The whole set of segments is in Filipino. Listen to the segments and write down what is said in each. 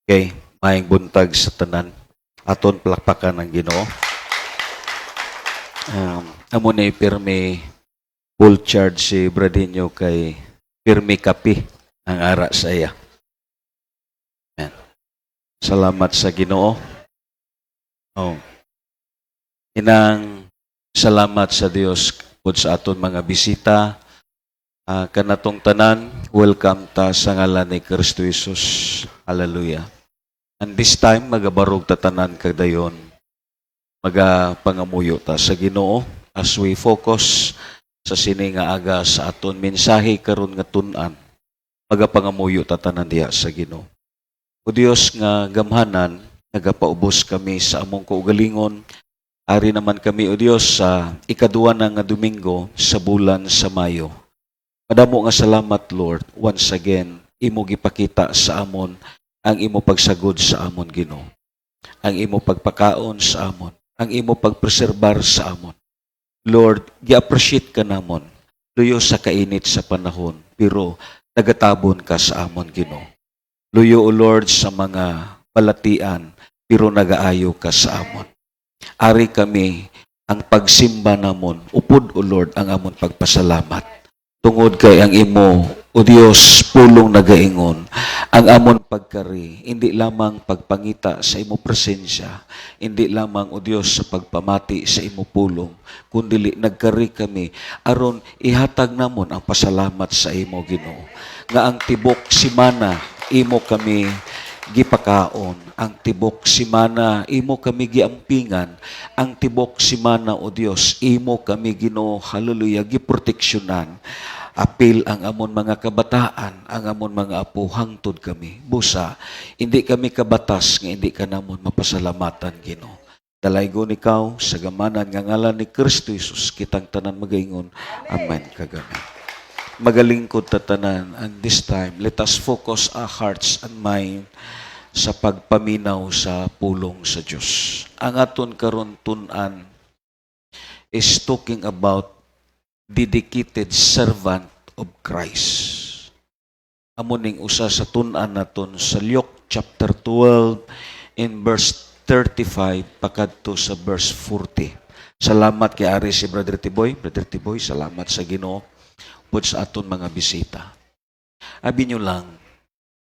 Okay, maayong buntag sa tanan. Aton palakpakan ng Ginoo. Amo na pirmi full charge si Bradinho kay pirmi kapi ang ara sa iya. Amen. Salamat sa Ginoo. Oh. Inang salamat sa Dios pud sa aton mga bisita. Kanatong tanan, welcome ta sa ngalan ni Kristo Jesus. Hallelujah. And this time, magabarog tatanan kadayon, magapangamuyo ta sa Ginoo as we focus sa sini nga aga sa aton mensahe karon nga tun-an, magapangamuyo tatanan diha sa Ginoo. O Dios nga gamhanan, nagapaubos kami sa among kaugalingon, ari naman kami o Dios sa ikaduwa na nga Domingo sa bulan sa Mayo. Madamo nga salamat Lord, once again, imo gipakita sa amon ang imo pagsagod sa amon Ginoo. Ang imo pagpakaon sa amon, ang imo pagpreserbar sa amon. Lord, gi-appreciate ka namon, luyo sa kainit sa panahon, pero nagatabon ka sa amon Ginoo. Luyo o Lord sa mga palatian, pero nagaayo ka sa amon. Ari kami ang pagsimba namon, upod o Lord ang amon pagpasalamat. Tungod kay ang imo, o Dios, pulong nagaingon, ang amon pagkari, hindi lamang pagpangita sa imo presensya, hindi lamang, o Dios, sa pagpamati sa imo pulong, kundi nagkari kami, aron ihatag namon ang pasalamat sa imo Ginoo. Nga ang tibok simana, imo kami gipakaon, ang tibok simana, imo kami giampingan, ang tibok simana, o Dios, imo kami Ginoo, hallelujah, giproteksyonan. Apil ang amon mga kabataan, ang amon mga apo, hangtod kami. Busa, hindi kami kabatas nga hindi ka namon mapasalamatan Ginoo. Dalaygon ikaw sa gamanan nga ngalan ni Kristo Jesus, kitang tanan magaingon. Amen kagami. Magalingkod ta tanan, and this time, let us focus our hearts and mind sa pagpaminaw sa pulong sa Diyos. Ang aton karon tun-an is talking about dedicated servant of Christ. Amo ning usa sa tun-an naton sa Luke chapter 12 in verse 35 pakadto sa verse 40. Salamat kay Ari si Brother Tiboy. Brother Tiboy, salamat sa Ginoo pud sa aton mga bisita. Abi nyo lang,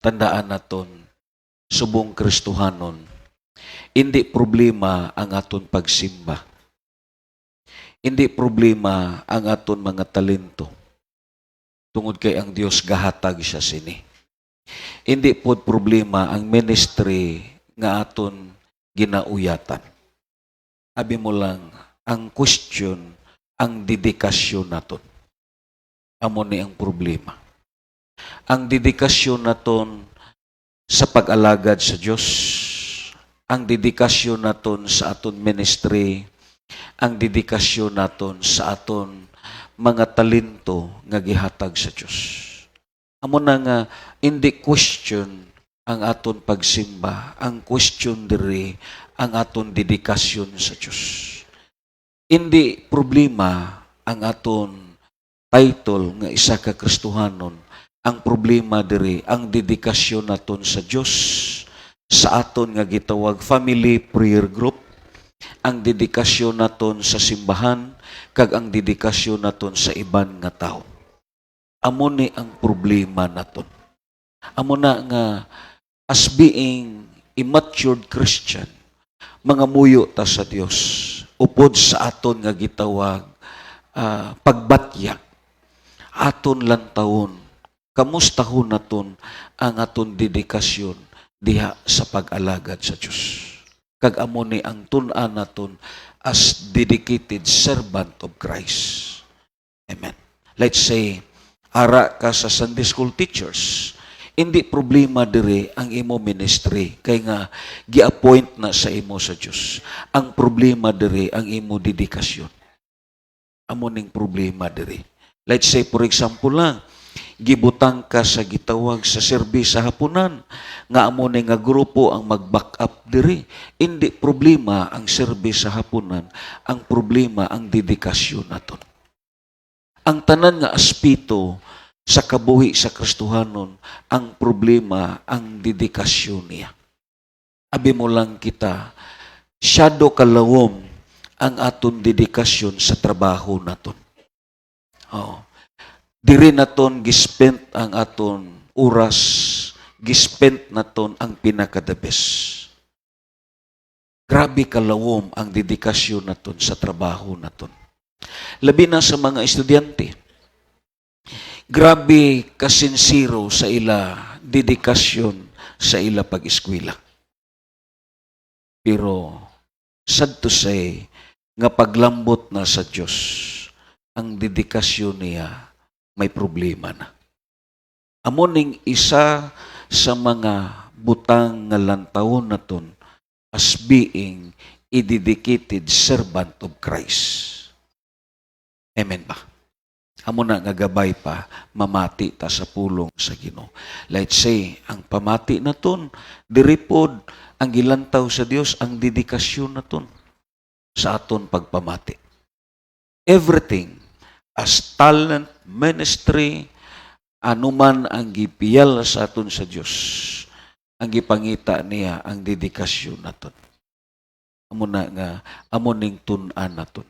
tandaan naton, subong Kristohanon, hindi problema ang aton pagsimba. Hindi problema ang aton mga talento. Tungod kay ang Dios gahatag siya sini. Hindi pod problema ang ministry nga aton ginauyatan. Abi mo lang, ang question, ang dedikasyon naton. Amo ni ang problema. Ang dedikasyon naton sa pag-alagad sa Dios, ang dedikasyon naton sa aton ministry, ang dedikasyon naton sa aton mga talento nga gihatag sa Dios. Amo na nga hindi question ang aton pagsimba, ang question diri ang aton dedikasyon sa Dios. Hindi problema ang aton title nga isa ka Kristohanon, ang problema diri ang dedikasyon naton sa Dios, sa aton nga gitawag family prayer group, ang dedikasyon naton sa simbahan, kag ang dedikasyon naton sa iban nga tao. Amo ni ang problema naton. Amo na nga as being a matured Christian, mga muyo ta sa Dios, upod sa aton nga gitawag pagbatyak, aton lantawon, kamustahon naton ang aton dedikasyon diha sa pag-alagad sa Dios. Kag amo ni ang tun-an naton as dedicated servant of Christ. Amen. Let's say, ara ka sa Sunday school teachers, hindi problema diri ang imo ministry, kay nga gi-appoint na sa imo sa Dios. Ang problema diri ang imo dedikasyon. Amo ning problema diri. Let's say, for example lang, gibutang ka sa gitawag sa serbis sa hapunan, nga amo ni nga grupo ang mag-back up diri. Hindi problema ang serbis sa hapunan, ang problema ang dedikasyon naton. Ang tanan nga aspeto sa kabuhi sa Kristohanon, ang problema ang dedikasyon niya. Abi mo lang kita, syado kalawom ang aton dedikasyon sa trabaho naton. Oh. Diri naton gispent ang aton oras, gispent naton ang pinaka-the best. Grabe kalawom ang dedikasyon naton sa trabaho naton. Labi na sa mga estudyante. Grabe kasinsiro sa ila dedikasyon sa ila pag-eskwela. Pero sad to say nga paglambot na sa Dios ang dedikasyon niya may problema na. Amo ning isa sa mga butang nga lantawon naton as being a dedicated servant of Christ. Amen ba? Amo na nga gabay pa mamati ta sa pulong sa Ginoo. Let's say ang pamati naton diri pod ang gilantaw sa Dios ang dedikasyon naton sa aton pagpamati. Everything as talent, ministry, anuman ang gipiyal sa aton sa Dios, ang gipangita niya ang dedikasyon naton. Amo na nga amo ning tun-an naton.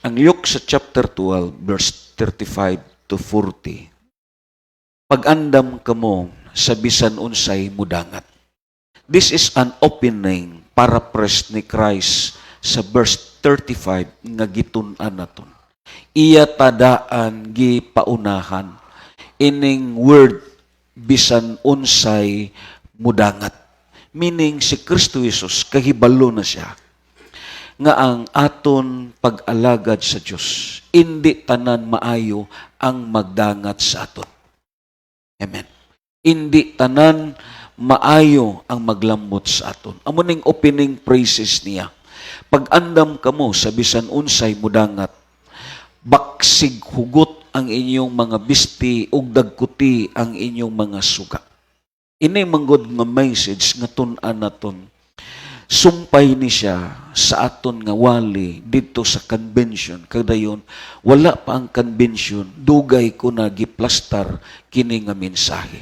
Ang Luke sa chapter 12 verse 35 to 40. Pag-andam kamo sa bisan unsay mudangat. This is an opening paraphrase ni Christ sa verse 35 nga gitun-an naton. Iya tadaan gipaunahan ining word bisan unsay mudangat. Meaning si Kristo Jesus kahibalo na siya nga ang aton pag-alagad sa Dios indi tanan maayo ang magdangat sa aton. Amen. Indi tanan maayo ang maglambot sa aton. Amo ning opening phrases niya. Pag-andam kamo sa bisan unsay mudangat, baksig hugot ang inyong mga bisti ug dagkuti ang inyong mga suga. Ini manggod nga message nga tun-an naton. Sumpay ni siya sa aton nga wali dito sa convention. Kadayon wala pa ang convention, dugay ko na giplastar kini nga mensahe.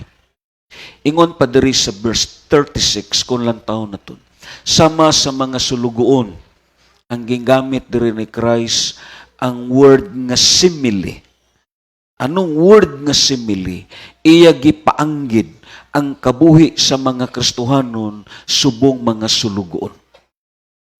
Ingon pa diri sa verse 36 kung lantaw naton. Sama sa mga sulugoon ang gingamit diri ni Christ ang word nga simile. Anong word nga simile? Iya gipaanggid ang kabuhi sa mga Kristohanon subong mga sulugoon.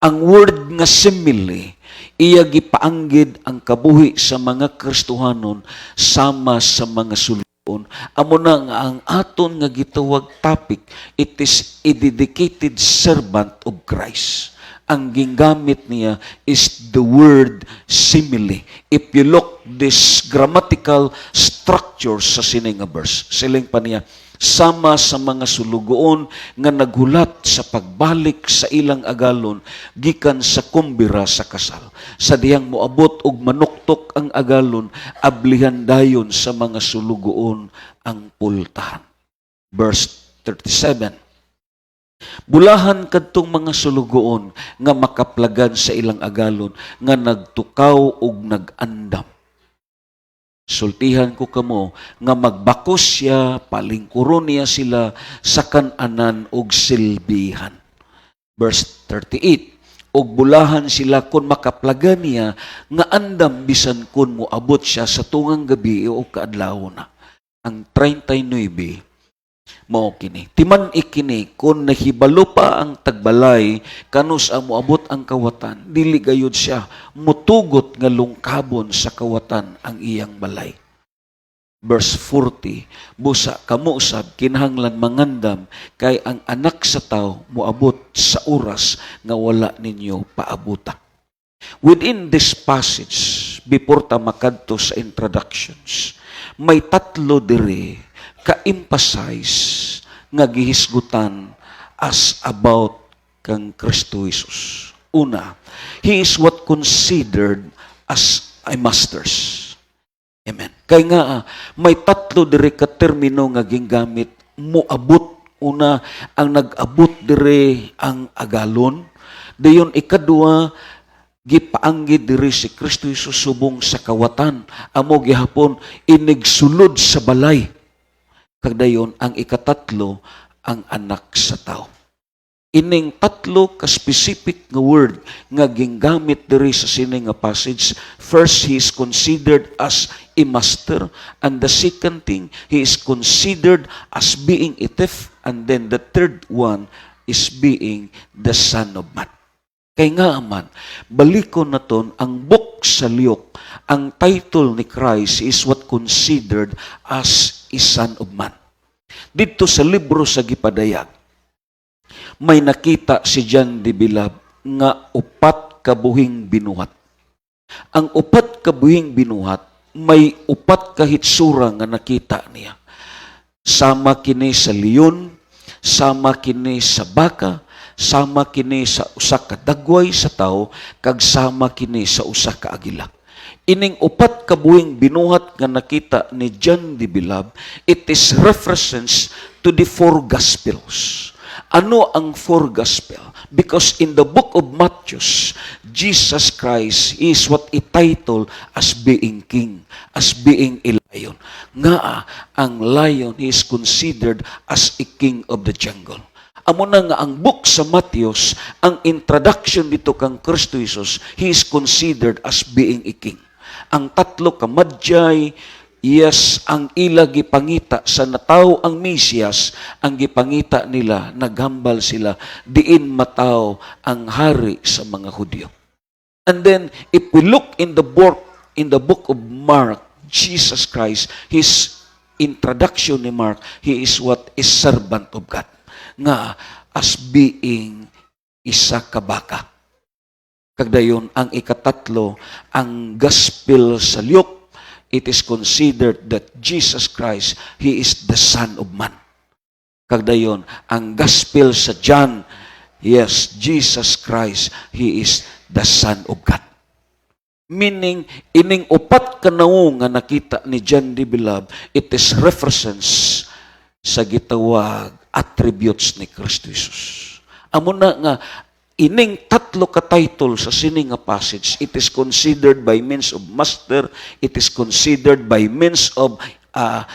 Ang word nga simile, iya gipaanggid ang kabuhi sa mga Kristohanon sama sa mga sulugoon. Amo na nga ang aton nga gitawag topic, it is a dedicated servant of Christ. Ang gingamit niya is the word simile. If you look this grammatical structure sa sining nga verse, siling pa niya, sama sa mga sulugoon nga naghulat sa pagbalik sa ilang agalon gikan sa kumbira sa kasal. Sa diyang moabot og manuktok ang agalon, ablihan dayon sa mga sulugoon ang pultahan. Verse 37. Bulahan kadtong mga sulugoon nga makaplagan sa ilang agalon nga nagtukaw ug nagandam. Sultihan ko kamo nga magbakos siya, palingkuron niya sila sa kananan ug silbihan. Verse 38. Og bulahan sila kun makaplagan niya nga andam bisan kun moabot siya sa tungang gabi o kaadlaw na. Ang 39 mao kini. Timan ikini kun nahibalo pa ang tagbalay kanus ang moabot ang kawatan, dili gayud siya mutugot nga lungkabon sa kawatan ang iyang balay. Verse 40, busa kamo usab kinahanglan mangandam kay ang anak sa tao moabot sa oras nga wala ninyo paabuta. Within this passage, before ta makadto sa introductions, may tatlo diri ka-emphasize nga gihisgutan as about kang Kristo Jesus. Una, He is what considered as a masters. Amen. Kaya nga, may tatlo diri ka termino nga gingamit, moabot. Una, ang nag-abot diri ang agalon. Dayon ikadua, gipaanggid diri si Kristo Jesus subong sa kawatan. Amo gihapon inigsulod sa balay. Kagdayon ang ikatatlo ang anak sa tao. Ining tatlo ka specific nga word nga ginggamit diri sa sini nga passage. First, he is considered as a master, and the second thing, he is considered as being a thief, and then the third one is being the Son of Man. Kay nga man, balikon naton ang book sa Luke, ang title ni Christ is what considered as a Son of Man. Dito sa libro sa Gipadayag, may nakita si John de Bilab nga upat kabuhing binuhat. Ang upat kabuhing binuhat, may upat ka hitsura nga nakita niya. Sama kini sa leon, sama kini sa baka, sama kini sa usa ka dagway sa tao, kag sama kini sa usa ka agila. Ining upat kabuhing binuhat nga nakita ni John de Bilab, it is reference to the four Gospels. Ano ang four gospel? Because in the book of Matthew, Jesus Christ is what it titled as being king, as being a lion. Nga ang lion is considered as a king of the jungle. Amo na nga ang book sa Matthew, ang introduction dito kang Kristo Jesus, he is considered as being a king. Ang tatlo ka Magi, yes, ang ila gipangita sa nataw ang Mesiyas, ang gipangita nila, naghambal sila, diin mataw ang hari sa mga Hudyo. And then, if we look in the book of Mark, Jesus Christ, his introduction ni Mark, he is what is servant of God. Nga, as being isa ka baka. Kagdayon, ang ikatatlo, ang gospel sa Luke, it is considered that Jesus Christ, he is the Son of Man. Kagdayon, ang gospel sa John, yes, Jesus Christ, he is the Son of God. Meaning, ining upat kanaw nga nakita ni John de Bilab, it is reference sa gitawag attributes ni Kristo Jesus. Amo na nga, ining tatlo ka title sa sini nga passage, it is considered by means of master, it is considered by means of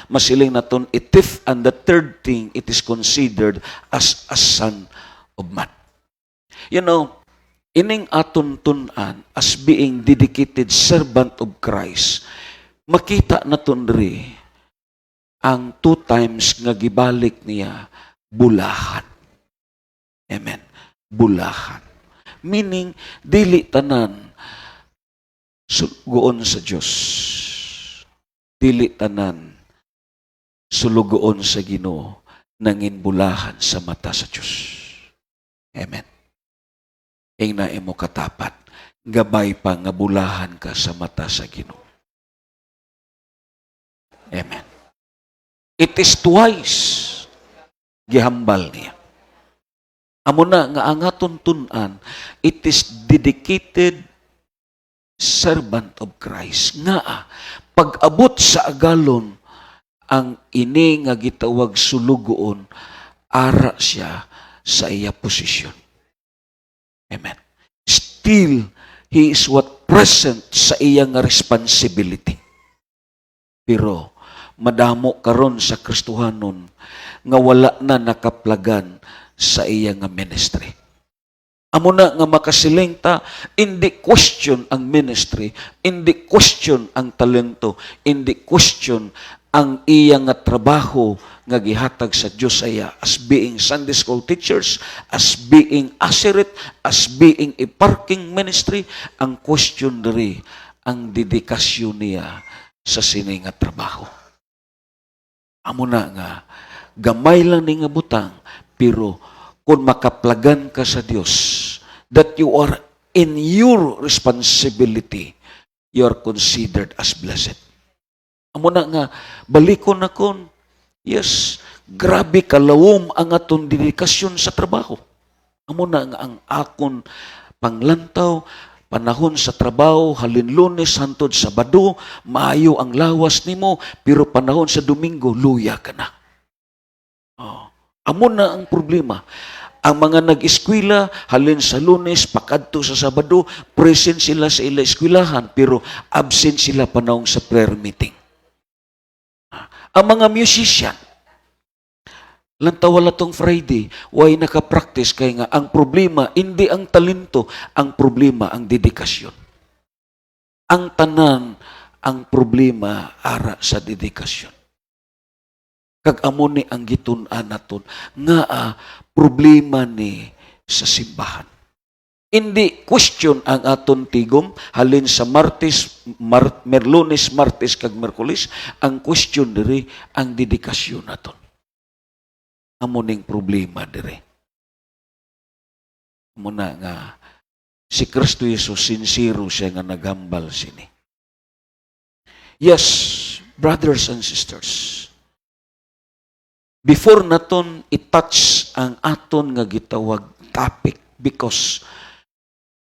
masiling naton a thief, and the third thing, it is considered as a Son of Man. You know, ining aton tun-an as being dedicated servant of Christ, makita naton diri ang two times nga gibalik niya bulahan. Amen. Bulahan. Meaning, dili tanan sulugoon sa Diyos. Dili tanan sulugoon sa Ginoo nangin bulahan sa mata sa Diyos. Amen. Ing na imo katapat, gabay pa nga bulahan ka sa mata sa Ginoo. Amen. It is twice gihambal niya. Amo na nga ang aton tun-an, it is dedicated servant of Christ. Nga, pag-abot sa agalon, ang ini nga gitawag sulugoon, ara siya sa iya posisyon. Amen. Still, he is what present sa iya nga responsibility. Pero, madamo karon sa Kristohanon, nga wala na nakaplagan sa iya nga ministry. Amo na nga makasiling ta, hindi question ang ministry, hindi question ang talento, hindi question ang iya nga trabaho nga gihatag sa Dios saya as being Sunday school teachers, as being aseret, as being a parking ministry. Ang question diri ang dedikasyon niya sa sini nga trabaho. Amo na nga gamay lang ni nga butang, pero kung makaplagan ka sa Diyos, that you are in your responsibility, you are considered as blessed. Amo na nga, balikon na kon, yes, grabe kalawom ang atong dedikasyon sa trabaho. Amo na nga ang akon panglantaw, panahon sa trabaho, halin Lunes, hantod Sabado, maayo ang lawas nimo, pero panahon sa Domingo, luya ka na. Oh. Amo na ang problema. Ang mga nag-eskwela, halin sa Lunes, pakadto sa Sabado, present sila sa ila eskwelahan, pero absent sila panahon sa prayer meeting. Ang mga musician, Lantaw wala tong Friday, why nakapractice kay nga ang problema hindi ang talento, ang problema ang dedikasyon. Ang tanan ang problema ara sa dedikasyon. Kag amo ni ang gitun-an naton nga problema ni sa simbahan. Hindi question ang aton tigom halin sa Merlunes, Martes kag Merkulis, ang question diri ang dedikasyon naton. Amo ning problema dire. Muna nga si Kristo Jesus sincero siya nga naghambal sini. Yes, brothers and sisters. Before naton i-touch ang aton nga gitawag topic, because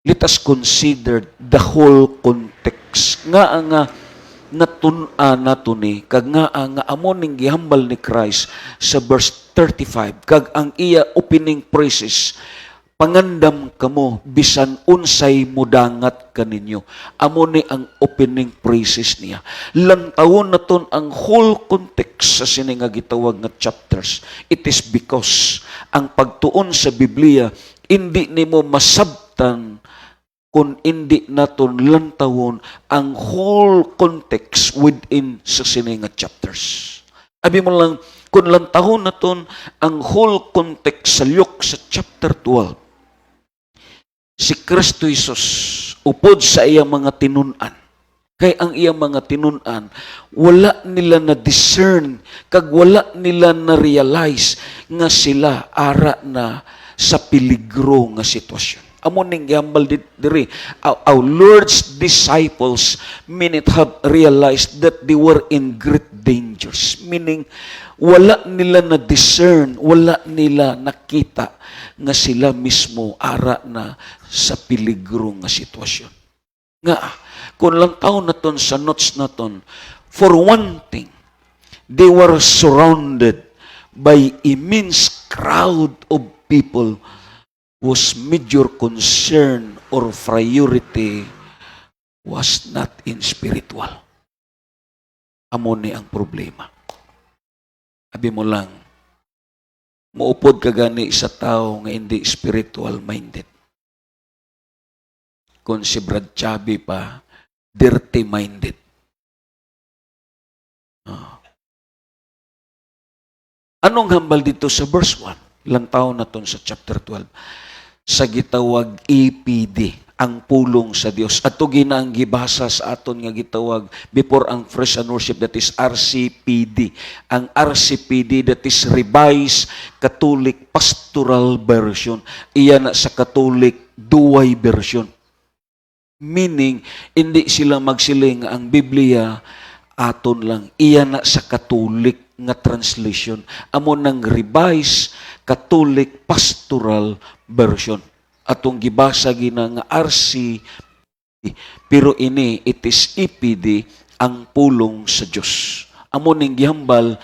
let us consider the whole context nga natun-an nato ni kag nga amo ning gihambal ni Christ sa verse 35 kag ang iya opening phrases, pangandam kamo bisan unsay mudangat kaninyo. Amo ni ang opening phrases niya. Lantawon naton ang whole context sa sini nga gitawag nga chapters. It is because ang pagtuon sa Biblia hindi nimo masabtan kung hindi naton lantawon ang whole context within sa sini nga chapters. Abi mo lang, kung lantawon naton ang whole context sa Luke sa chapter 12, si Kristo Jesus upod sa iyang mga tinun-an. Kay ang iyang mga tinun-an, wala nila na-discern, kag wala nila na-realize nga sila ara na sa peligro nga sitwasyon. Amo ning gihambal diri, our Lord's disciples minute have realized that they were in great dangers. Meaning, wala nila na-discern, wala nila nakita nga sila mismo ara na sa peligro nga sitwasyon. Nga, kung lang taon naton sa notes naton, for one thing, they were surrounded by immense crowd of people whose major concern or priority was not in spiritual. Amo ni ang problema. Abi mo lang, muupod ka gani sa tao nga hindi spiritual minded. Kung si Brad Chubby pa, dirty minded. Anong hambal dito sa verse 1? Ilang taon na ton sa chapter 12. Sa gitawag EPD, ang pulong sa Dios. At ito ginang gibasa sa aton nga gitawag before ang Fresh and Worship, that is RCPD. Ang RCPD, that is Revised Catholic Pastoral Version. Iyan na sa Catholic Duway Version. Meaning, hindi sila magsiling ang Biblia aton lang. Iyan na sa Catholic nga translation. Amo ng Revised Catholic Pastoral Version. Atong gibasa gina nga RC, pero ini it is EPD, ang pulong sa Dios. Amo ning gihambal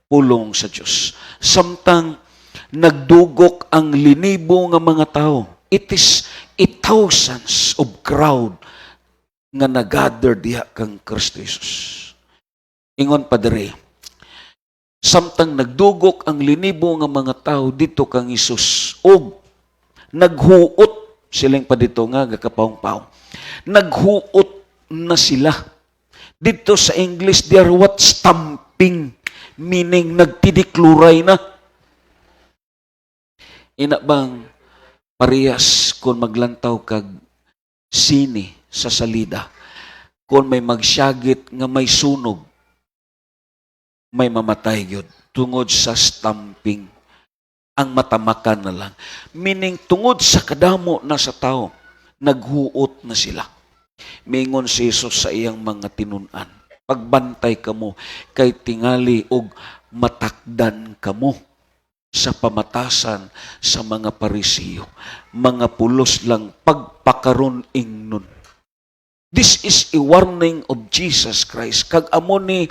pulong sa Dios. Samtang nagdugok ang linibo nga mga tao. It is thousands of crowd nga nagather diha kang Kristo Jesus. Ingon pa diri, samtang nagdugok ang linibo nga mga tao dito kang Hesus, og naghuot silang pa dito nga gakapawong-pawong. Naghuot na sila. Dito sa English, they are what? Stamping. Meaning, nagtidikluray na. Ina bang parehas kung maglantaw kag sini sa salida. Kung may magsyagit nga may sunog, may mamatay yun. Tungod sa stamping. Ang matamakan na lang. Meaning, tungod sa kadamo na sa tao, naghuot na sila. Mingon si Jesus sa iyang mga tinun-an, pagbantay kamo, kay tingali og matakdan kamo sa pamatasan sa mga Parisiyo. Mga pulos lang pagpakaron ingnon. This is a warning of Jesus Christ. Kag amo ni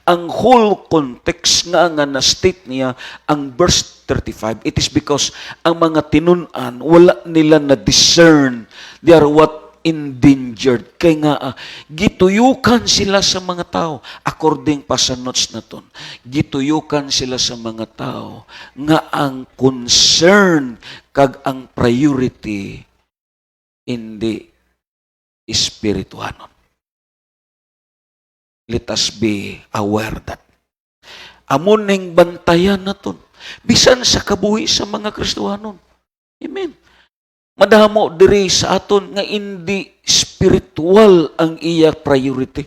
ang whole context nga na-state niya ang verse 35. It is because ang mga tinun-an, wala nila na-discern. They are what? endangered. Kay nga, gituyukan sila sa mga tao. According pa sa notes na ton, gituyukan sila sa mga tao nga ang concern kag ang priority hindi espirituhanon. Let us be aware that. Amon ning bantayan na ton. Bisan sa kabuhi sa mga Kristohanon. Amen. Madamo diri sa aton nga hindi spiritual ang iya priority.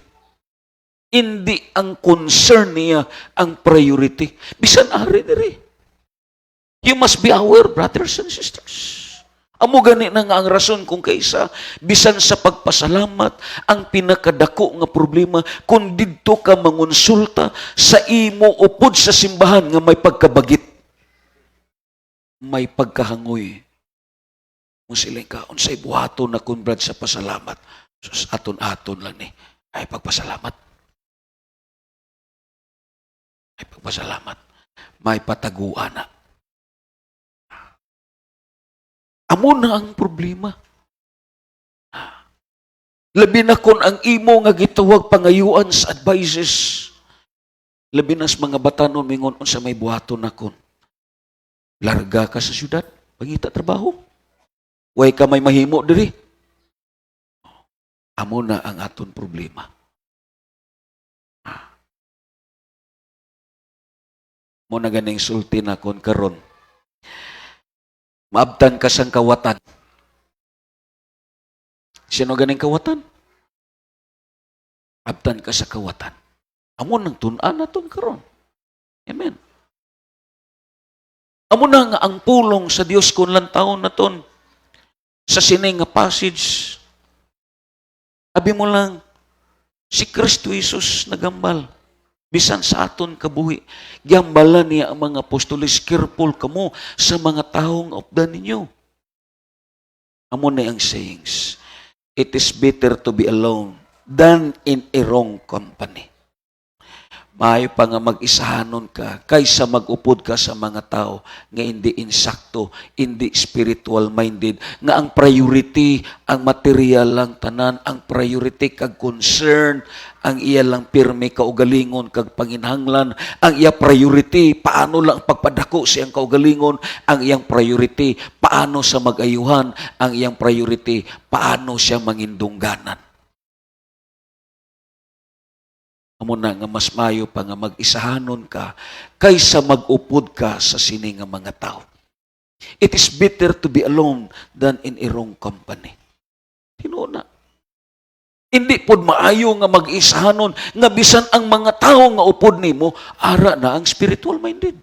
Hindi ang concern niya ang priority. Bisan ari diri. You must be aware, brothers and sisters. Amo gani na nga ang rason kung kaysa bisan sa pagpasalamat ang pinakadako nga problema kung didto ka mangonsulta sa imo upod sa simbahan nga may pagkabagit, may pagkahangoy. Kung sila ka, unsay buhaton na kung brad sa pasalamat. Sus, aton-aton lang ni. Ay pagpasalamat. Ay pagpasalamat. May pataguan na. Amo na ang problema. Labi na kung ang imo nga gitawag pangayuan sa advices. Labi na sa mga batanon mingon unsa may buhaton na kon. Larga ka sa syudad, pangita trabaho. Way ka may mahimo diri. Amo na ang aton problema. Mo na ganing sulti na kon karon. Maabtan ka sang kawatan. Sino ganing kawatan? Abtan ka sa kawatan. Amo nang tun-an naton karon. Amen. Amo na nga ang pulong sa Dios kun lantawon naton. Sa sining nga passage, abi mo lang, si Kristo Jesus nagambal. Bisan sa aton kabuhi, giambalan niya ang mga apostoles, careful kamo sa mga taong opdan ninyo. Amo na ang sayings, it is better to be alone than in a wrong company. Maayo pa nga mag-isahanon ka kaysa mag-upod ka sa mga tao nga hindi insakto, hindi spiritual minded, nga ang priority, ang material lang tanan, ang priority kag concern, ang iya lang pirme kaugalingon kag panginhanglan, ang iya priority, paano lang pagpadako siyang kaugalingon, ang iyang priority, paano sa mag-ayuhan, ang iyang priority, paano siya mangindungganan. Amo na nga mas mayo pa nga mag-isahanon ka kaysa mag-upod ka sa sini nga mga tao. It is better to be alone than in a wrong company. Tinuod na. Hindi pod maayo nga mag-isahanon nga bisan ang mga tao nga upod nimo ara na ang spiritual minded.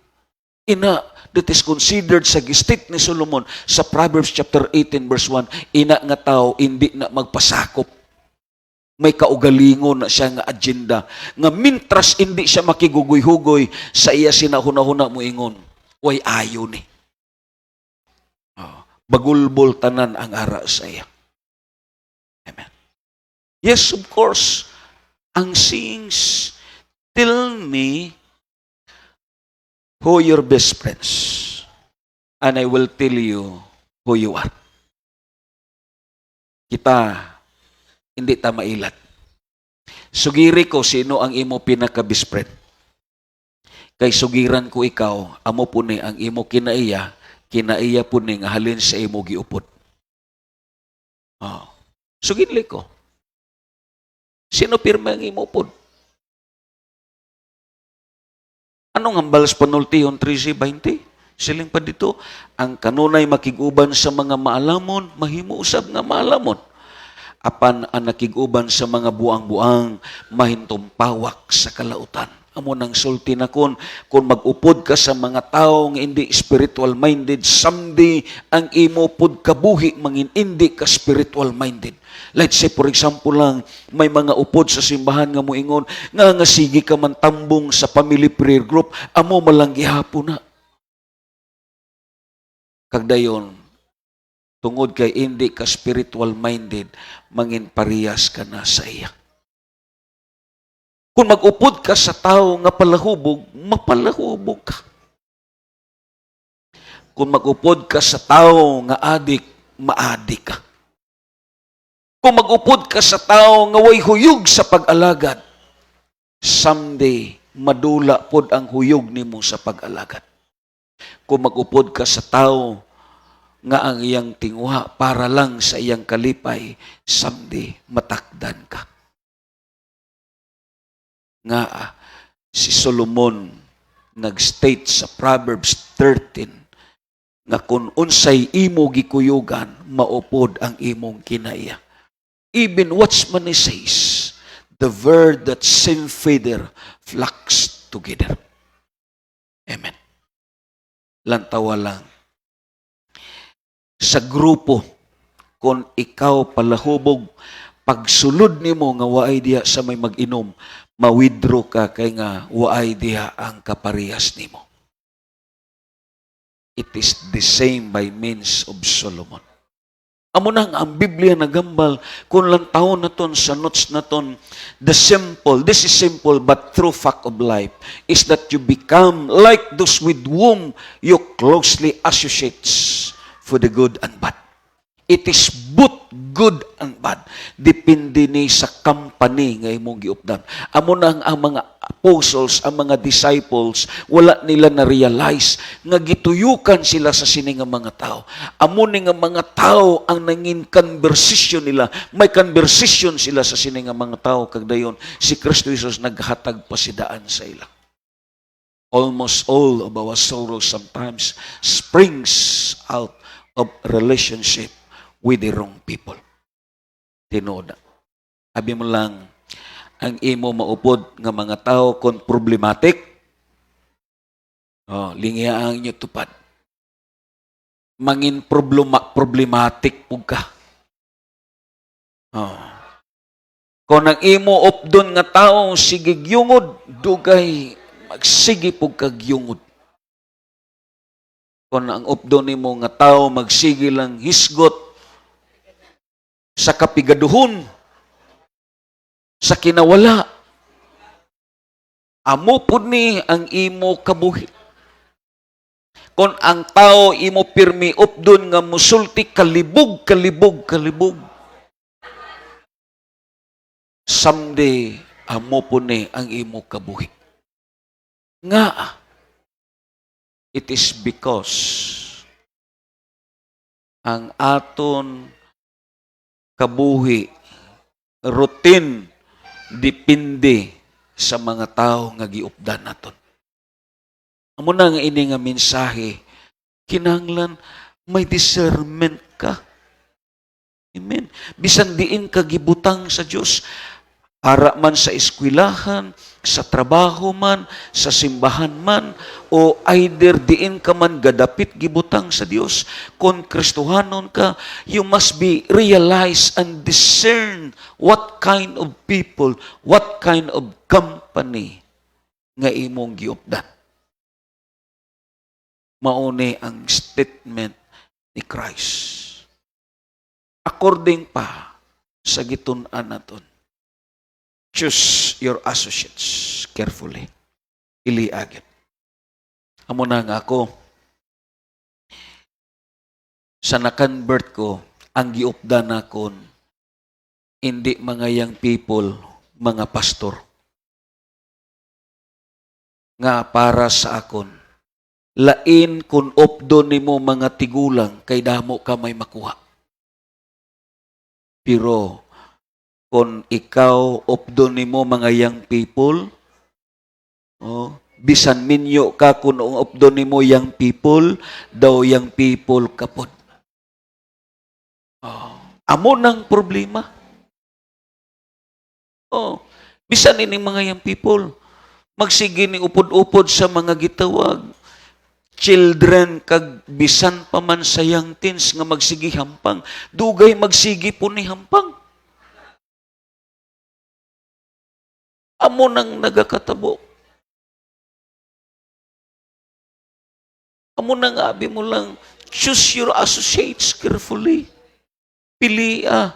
Ina that is considered sa gistit ni Solomon sa Proverbs chapter 18 verse 1, ina nga tao hindi na magpasakop. May kaugalingon na siya nga agenda. Nga mintras hindi siya makigugoy-hugoy sa iya sinahuna-huna mo ingon. Way ayo ni. Bagulbol tanan ang ara sa iya. Amen. Yes, of course. Ang sings, tell me who your best friends. And I will tell you who you are. Kita hindi ta mailat. Sugiri ko sino ang imo pinaka-best friend. Kay sugiran ko ikaw, amo po ni ang imo kinaiya po ni nga halin sa imo giupod. Suginli ko. Sino pirma ang imo upod? Anong hambals panultihon 13:20? Siling pa dito, ang kanunay makiguban sa mga maalamon, mahimo usab nga maalamon. Apan ang nakiguban sa mga buang-buang, mahintong pawak sa kalautan. Amo nang sulti na kung mag-upod ka sa mga tao nga hindi spiritual minded, someday ang imo pod kabuhi mangin hindi ka spiritual minded. Let's say for example lang, may mga upod sa simbahan nga moingon nga sige ka man tambong sa family prayer group, amo malang gihapon na. Kagdayon, tungod kay hindi ka spiritual minded, mangin parehas ka na sa iya. Kung mag-upod ka sa tao nga palahubog, mapalahubog ka. Kung mag-upod ka sa tao nga adik, maadik ka. Kung mag-upod ka sa tao nga way huyog sa pag-alagad, someday madula pod ang huyog nimo sa pag-alagad. Kung mag-upod ka sa tao nga ang iyang tingwa para lang sa iyang kalipay, someday matakdan ka. Nga si Solomon nag-state sa Proverbs 13 nga kung unsay imo gikuyugan, maupod ang imong kinaiya. Even Watchman says, the word that same feather flocks together. Amen. Lantawa lang. Sa grupo, kung ikaw palahubog, pagsulod nimo nga waay diha sa may mag-inom, ma-withdraw ka kay nga waay diha ang kaparehas nimo. It is the same by means of Solomon. Amo nang ang Biblia nagambal kung lang taon naton sa notes naton, this is simple but true fact of life is that you become like those with whom you closely associates for the good and bad. It is both good and bad. Depende ni sa company nga imong giupdan. Amo nang ang mga apostles, ang mga disciples, wala nila na-realize nga gituyukan sila sa sini nga mga tao. Amo ni nga mga tao ang nangin conversation nila. May conversation sila sa sini nga mga tao. Kagdayon, si Kristo Jesus naghatag pasidaan sa ila. Almost all of our sorrows sometimes springs out of relationship with the wrong people. Tinood. Abi mo lang, ang imo maupod nga mga tao kung problematic, lingiya ang inyo tupad. Mangin problematic po ka. Kung ang imo updon nga tao, sige gyungod, dugay, magsige po kagyungod. Kung ang updon nimo nga tao, magsige lang hisgot, sa kapigaduhon, sa kinawala, amo pud ni ang imo kabuhi. Kung ang tao imo pirmi updon nga musulti kalibog, someday amo pud ni ang imo kabuhi. Nga, it is because ang aton kabuhi, routine, depende sa mga tao nga giupdan naton. Amo na nga ini nga mensahe, kinahanglan may discernment ka. Amen. Bisan diin ka gibutang sa Dios, ara man sa eskwelahan, sa trabaho man, sa simbahan man, o either diin ka man gadapit gibutang sa Dios, kung Kristohanon ka, you must be realize and discern what kind of people, what kind of company nga imong giupdan. Mauni ang statement ni Christ. According pa sa gitun-an naton, choose your associates carefully. Iliagit. Amo na nga ako, sa nakonvert ko, ang giupdan nakon, hindi mga young people, mga pastor. Nga para sa akon, lain kung updon nimo mga tigulang, kay damo ka may makuha. Pero, kung ikaw updon nimo mga young people, bisan minyo ka kung updon nimo young people, daw young people kapod. Amo nang problema. Bisan ini mga young people, magsige ni upod-upod sa mga gitawag, children kag bisan pa man sa young teens nga magsige hampang, dugay magsige po ni hampang. Amo nang nagakatabo. Amo nang abi mo lang, choose your associates carefully. Pilia.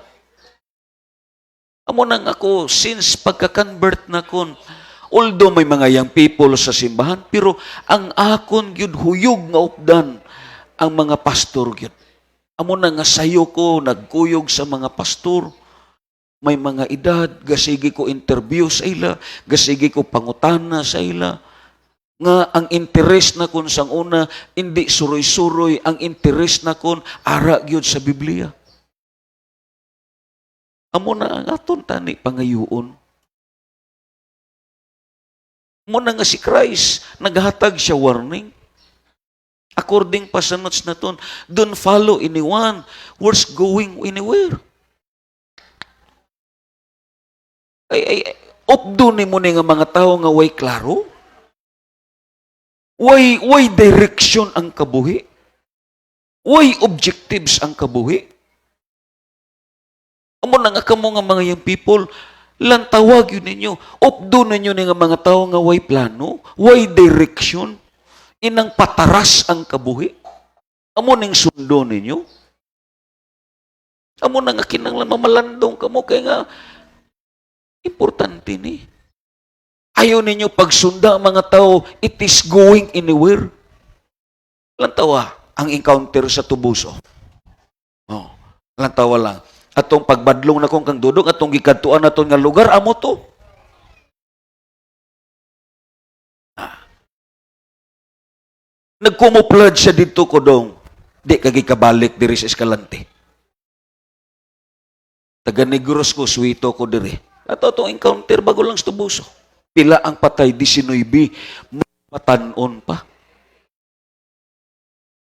Amo nang ako, since pagka-convert na kon, although may mga young people sa simbahan, pero ang akon gyud huyog nga updan ang mga pastor gyud. Amo nang nga sayo ko, nagkuyog sa mga pastor. May mga edad, gasigi ko interview sa ila, gasigi ko pangutana sa ila, nga ang interes na kun sang una, hindi suroy-suroy, ang interes na kun, ara gyud sa Biblia. Amo na ang aton tani pangayuon. Amo na nga si Christ, naghatag siya warning. According pa sa notes na ton, don't follow anyone who's going anywhere. Opdo ni mo ni nga mga tao nga way klaro? Way direction ang kabuhi? Way objectives ang kabuhi? Amo na nga kamo nga mga young people, lantawag yun ninyo. Opdo ninyo ni nga mga tao nga way plano, way direction, inang pataras ang kabuhi. Amo ning sundo ninyo. Amo na nga kinanglan mamalandong kamo kay nga importante ni. Ayaw ninyo pagsunda ang mga tao, it is going anywhere. Lantawa ang encounter sa Tubuso. Oh, lantawa lang. Atong pagbadlong na kong kang dudong, atong gikadtuan na nga lugar, amo to. Nagkumuplad siya dito ko dong, di kagikabalik diri sa Escalante. Taga Negros ko, suwito ko diri. Ato itong encounter bago lang sa Tubuso. Pila ang patay, 19, matanon pa.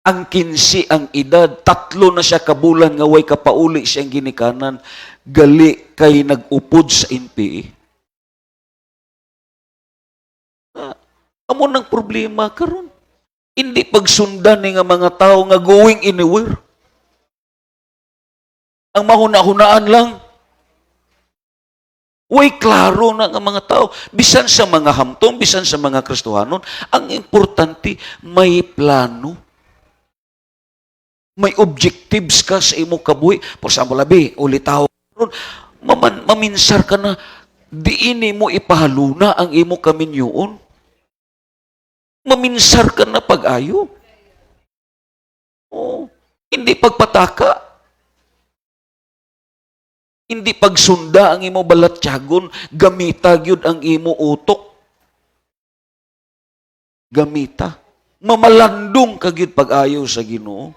Ang 15 ang edad, 3 na siya kabulan nga way kapauli siyang ginikanan, gali kay nag-upod sa NPA. Amo nang problema karon. Hindi pagsundan ni nga mga tao nga going anywhere. Ang mahuna-hunaan lang. Way klaro na nga mga tao. Bisan sa mga hamtong, bisan sa mga Kristohanon, ang importante, may plano. May objectives ka sa imo kabuhi. For example, labi, ulitaw, maminsar ka na, diini mo ipahaluna ang imo kaminyoon. Maminsar ka na pag-ayo. Oh, hindi pagpataka. Hindi pagsunda ang imo balatyagon, gamita gyud ang imo utok. Gamita. Mamalandong ka gyud pag-ayo sa Ginoo.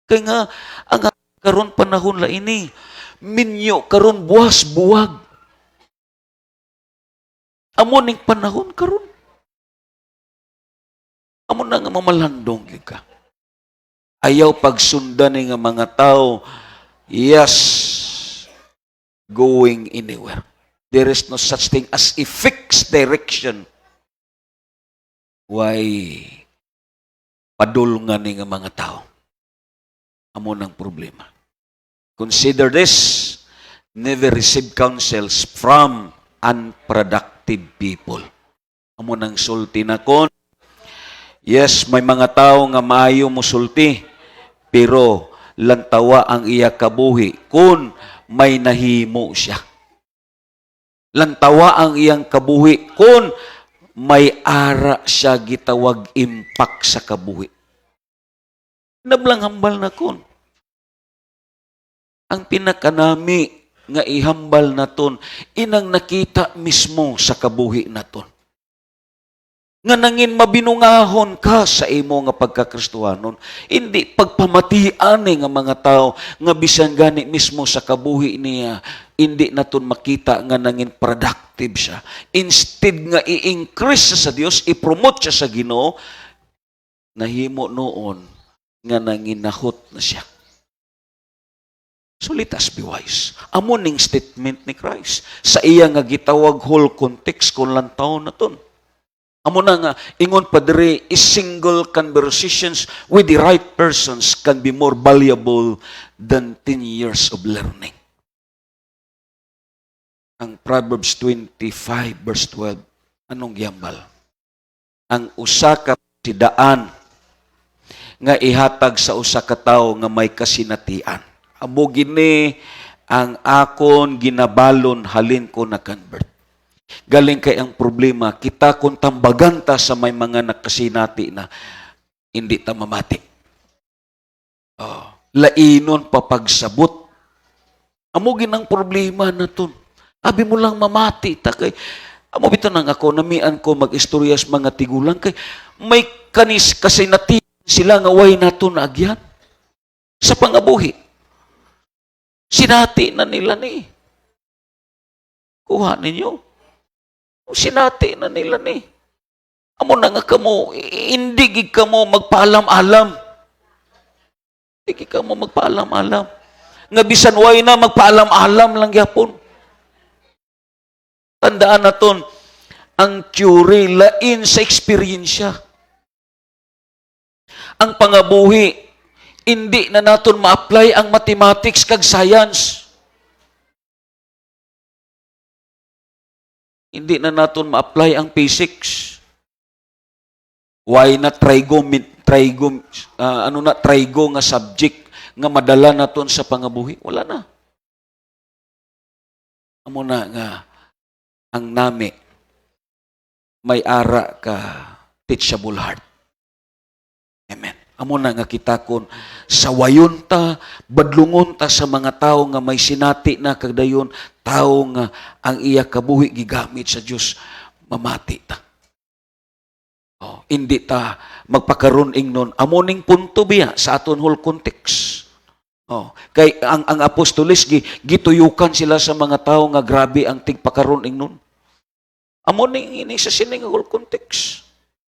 Kaya nga, ang karon panahon la ini, minyo karon buwas buwag. Amo ning panahon karon. Amo na nga mamalandong gyud ka. Ayaw pagsundan ni nga mga tao, yes, going anywhere. There is no such thing as a fixed direction. Why padulungan ni nga mga tao? Amo ng problema. Consider this, never receive counsels from unproductive people. Amo ng sulti na kon. Yes, may mga tao nga maayo mo sulti, pero lantawa ang iya kabuhi kung may nahimo siya. Lantawa ang iyang kabuhi kung may ara siya gitawag impact sa kabuhi. Nablang hambal na kun. Ang pinakanami nga ihambal naton, inang nakita mismo sa kabuhi naton. Nga nangin mabinungahon ka sa imo nga pagkakristohanon. Hindi pagpamatian nga mga tao nga bisan gani mismo sa kabuhi niya, hindi naton makita nga nangin productive siya. Instead nga i-increase sa Dios, i-promote siya sa Ginoo, nahimo noon nga nangin nahot na siya. So let us be wise. Amo ning statement ni Christ. Sa iya nga gitawag whole context kung lantaw na ton. Amo na nga, ingon pa diri, is single conversations with the right persons can be more valuable than 10 years of learning. Ang Proverbs 25 verse 12, anong giyambal? Ang usa ka sidaan nga ihatag sa usa ka tawo nga may kasinatian. Amo gini ang akon ginabalon halin ko na convert. Galing kay ang problema, kita kung tambagan ta sa may mga nakasinati na hindi ta mamati. Lainon papagsabot Amo ginang problema naton. Abi mo lang mamati ta kay amo bitaw nang ako namian ko mag-istorya sa mga tigulang kay may kanis kasi nati sila nga way naton agyan sa pangabuhi. Sinati na nila ni. Kuha ninyo. Sinati na nila ni. Amo na nga kamo, hindi gid kamo magpaalam-alam. Hindi gid kamo magpaalam-alam. Nga bisan way na magpaalam-alam lang gyapon. Tandaan naton, ang theory lain sa eksperyensya. Ang pangabuhi, hindi na naton ma-apply ang mathematics kag science. Hindi na naton ma-apply ang physics. Why na trigo nga subject nga madala naton sa pangabuhi? Wala na. Amo na nga ang nami may ara ka teachable heart. Amen. Amo na nga kita kon sa wayon ta, badlungon ta sa mga tao nga may sinati na kagdayon, tao nga ang iya kabuhi gigamit sa Dios, mamati ta. Oh, hindi ta magpakaroon ingnon. Amo ning punto biya sa aton whole context. Oh, kay ang apostoles gituyukan sila sa mga tao nga grabe ang tigpakaroon ingnon. Amo ning ini sa sining whole context.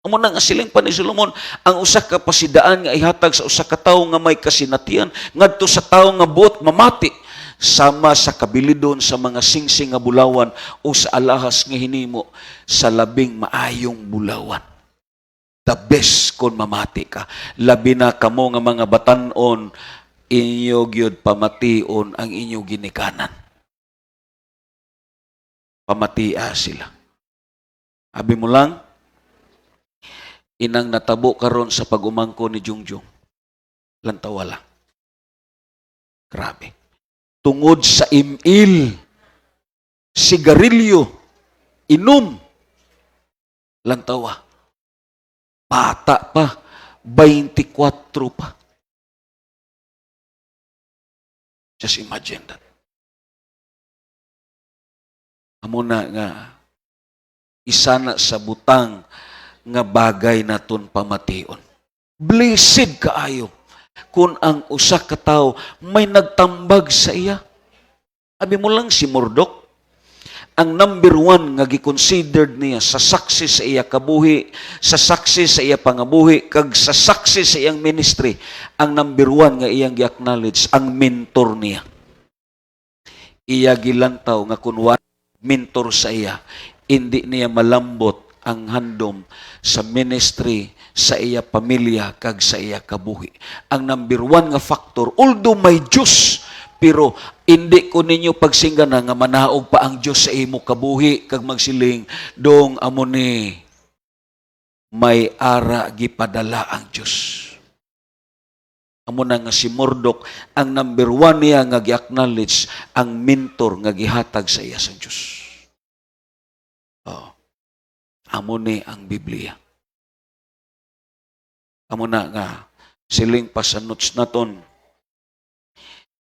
Amo na nga siling pa ni Solomon, ang usa ka pasidaan nga ihatag sa usa ka tawo nga may kasinatian ngadto sa tawo nga buot mamati sama sa kabilidon sa mga singsing nga bulawan o sa alahas nga hinimo sa labing maayong bulawan. The best kung mamati ka. Labi na kamo nga mga batan-on, inyo gyud pamation ang inyo ginikanan. Pamatia sila. Abi mo lang, inang natabo karon sa pag-umangko ni Jungjung. Lantawala. Grabe. Tungod sa imil, sigarilyo, inom, lantawa. Bata pa, 24 pa. Just imagine that. Amo na nga, isa na sa butang nga bagay naton pamation. Blessed kaayo kung ang usa ka tawo may nagtambag sa iya. Abi mo lang si Mordok, ang number one nga gi-considered niya sa success sa iya kabuhi, sa success sa iya pangabuhi, kag sa success sa iyang ministry, ang number one nga iyang gi-acknowledge, ang mentor niya. Iya gilantaw nga kunwa mentor sa iya, hindi niya malambot ang handom sa ministry sa iya pamilya kag sa iya kabuhi. Ang number one nga factor, although may Diyos, pero hindi ko ninyo pagsingganan nga manaog pa ang Diyos sa imo kabuhi kag magsiling, dong amo ni may ara gipadala ang Diyos. Amo na nga si Mordok, ang number one niya nga gi-acknowledge ang mentor nga gihatag sa iya sa Diyos. Oh. Amo ni ang Biblia. Amo na nga siling pa sa notes naton,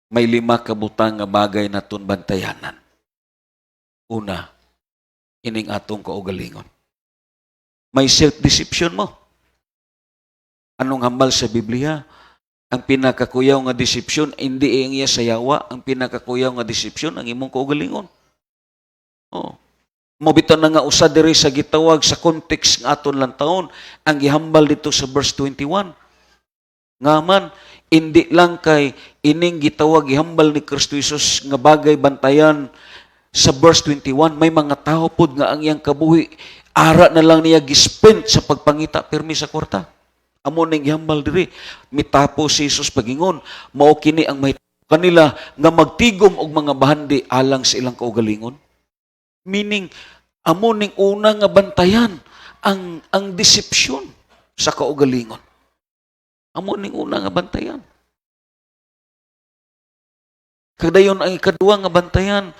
may 5 kabutang nga bagay naton bantayanan. Una, ining atong kaugalingon. May self-deception mo. Anong hambal sa Biblia? Ang pinakakuyaw nga deception, hindi ang iya sayawa. Ang pinakakuyaw nga deception, ang imong kaugalingon. Oh. Mobito na nga usa diri sa gitawag sa context nga aton lang taon, ang gihambal dito sa verse 21. Ngaman, hindi lang kay ining gitawag gihambal ni Kristo Jesus nga bagay bantayan sa verse 21, may mga tao pod nga ang iyang kabuhi ara na lang niya gispend sa pagpangita pirmi sa kwarta. Amo ning gihambal diri, mitapos si Jesus pagingon, mao kini ang may kanila nga magtigom og mga bahandi alang sa ilang kaugalingon. Meaning, amo ning una nga bantayan ang deception sa kaugalingon. Amo ning una nga bantayan. Kadayon ang ikaduha nga bantayan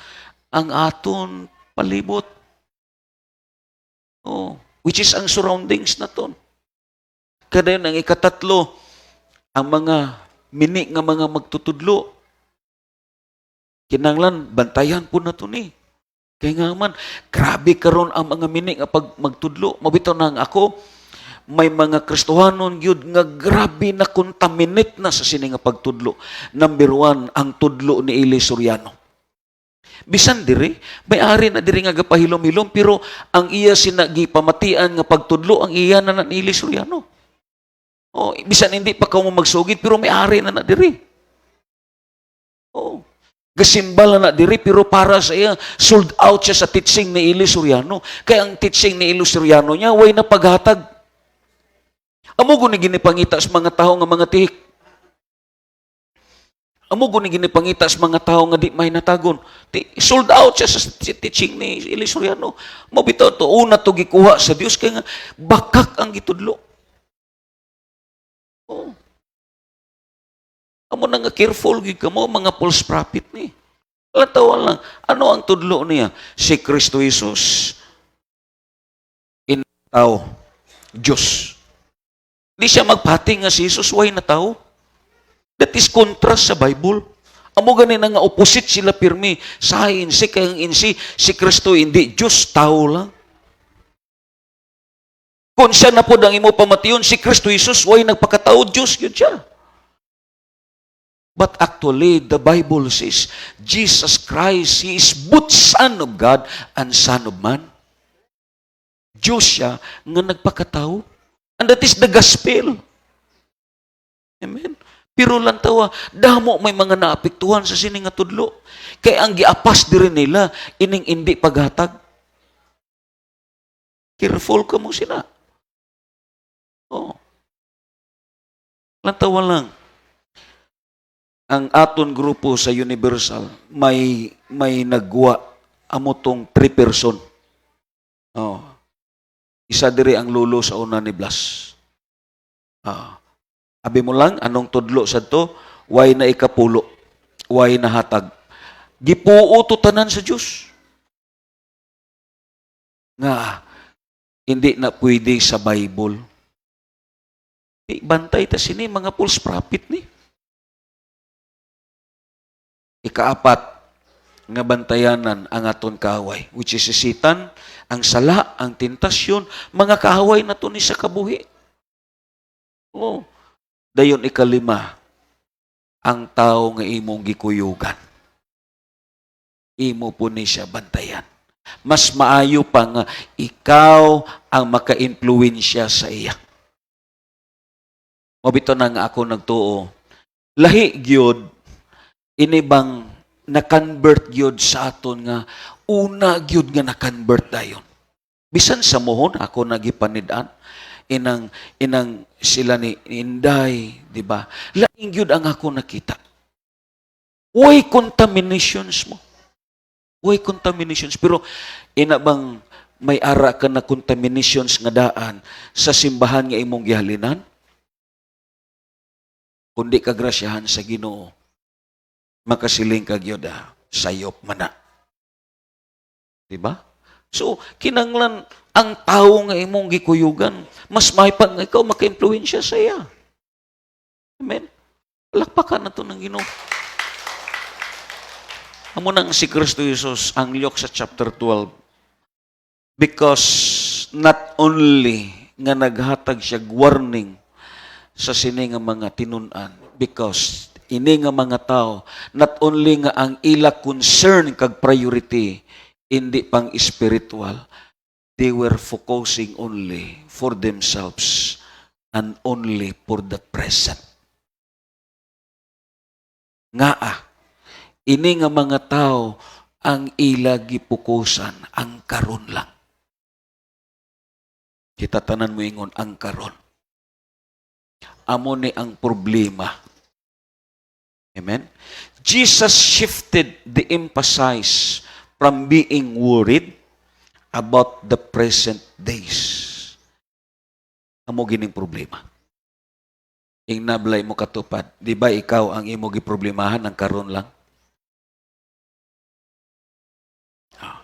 ang aton palibot. Oh, which is ang surroundings naton. Kadayon ang ikatatlo ang mga mini nga mga magtutudlo. Kinanglan, bantayan po na to ni. Kaya nga man, grabe karon ang mga mini nga pag magtudlo. Mabito na nga ako, may mga Kristohanon yun nga grabe na contaminate na sa sini nga pagtudlo. Number one, ang tudlo ni Eli Soriano. Bisan diri, may ari na diri nga gapahilom-hilom, pero ang iya sinagi pamatian nga pagtudlo, ang iya na ni Eli Soriano. Oh, bisan hindi pa ka mo magsugid, pero may ari na diri. Oh. Gasimbala na diri, pero para sa iya, sold out siya sa teaching ni Eli Soriano. Kaya ang teaching ni Eli Soriano niya, way na paghatag. Amo guni ginipangita sa mga tao nga mga tihik. Amo guni ginipangita sa mga tao nga di may natagon. Sold out siya sa teaching ni Eli Soriano. Mo bitaw to una to gikuha sa Dios kay nga bakak ang gitudlo. Oh. Amo na nga careful gid kamo mga false prophet ni. Latawa lang, ano ang tudlo niya? Si Kristo Jesus in tao, Diyos. Di siya magpati nga si Jesus, way na tao. That is contrast sa Bible. Amo ganin nga opposite sila pirmi. Sa insi, kaya ang insi, si Kristo hindi Diyos, tao lang. Kung siya na po ang imo pamatiyon, si Kristo Jesus, way nagpakatao, Diyos yun siya. But actually, the Bible says, Jesus Christ, He is both Son of God and Son of Man. Diyos siya nga nagpakatao. And that is the gospel. Amen? Pero lang tawa, damo may mga naapektuhan sa sining nga tudlo. Kaya ang giapas diri nila, ining hindi paghatag. Careful ka mo sila. Oh. Lang tawa lang. Ang aton grupo sa Universal, may nagwa amo tong 3 person. Oh. Isa diri ang lulo sa una ni Blas. Abi mo lang, anong tudlo sa to? Way na ikapulo. Way na hatag. Gipuo to tanan sa Diyos. Nga, hindi na pwede sa Bible. Bantay ta sini, mga false prophet ni. Ikaapat, nga bantayanan ang aton kaaway, which is si Satan, ang sala, ang tentasyon, mga kaaway na to ni sa kabuhi. Oh. Dayon ikalima, ang tao nga imong gikuyugan. Imo po ni siya bantayan. Mas maayo pa nga ikaw ang maka-influensya sa iya. Mabito na nga ako nagtuo. Lahi gyud ini bang na-convert gyud sa aton nga una gyud nga na-convert dayon. Bisan sa mohon ako nagipanid-an inang sila ni Inday, di ba? Laing gyud ang ako nakita. Way contaminations mo. Way contaminations, pero ina bang may ara ka na contaminations nga daan sa simbahan nga imong gihalinan? Kundi kagrasyahan sa Ginoo, makasiling ka gyud sayop man na. Diba? So, kinanglan ang tao nga imong gikuyugan, mas maipag nga ikaw maka-impluwensya sa iya. Amen? Palakpakan na to ng Ginoo. Amo nang si Kristo Jesus, ang Luke sa chapter 12, because not only nga naghatag siya warning sa sini nga mga tinunan, because ini nga mga tao, not only nga ang ila concern kag priority, hindi pang spiritual, they were focusing only for themselves and only for the present. Ini nga mga tao, ang ila gipukusan, ang karon lang. Kita tanan mo ingon, ang karon. Amo ni ang problema. Amen? Jesus shifted the emphasis from being worried about the present days. Amo gining problema. Ing nablay mo katupad, di ba ikaw ang imo giproblemahan ang karon lang?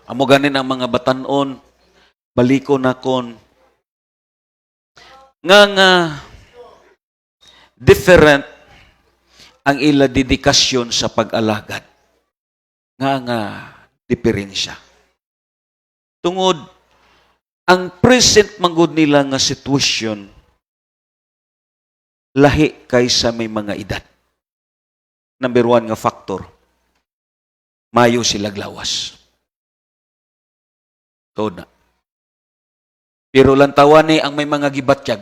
Amo ganin ang mga batanon, baliko na kon, nga different ang ila dedikasyon sa pag-alagad. nga diferensya. Tungod, ang present manggod nila nga sitwasyon, lahi kaysa may mga edad. Number 1 nga factor, mayo sila glawas. Tuod na. Pero lantawan ni ang may mga gibatyag.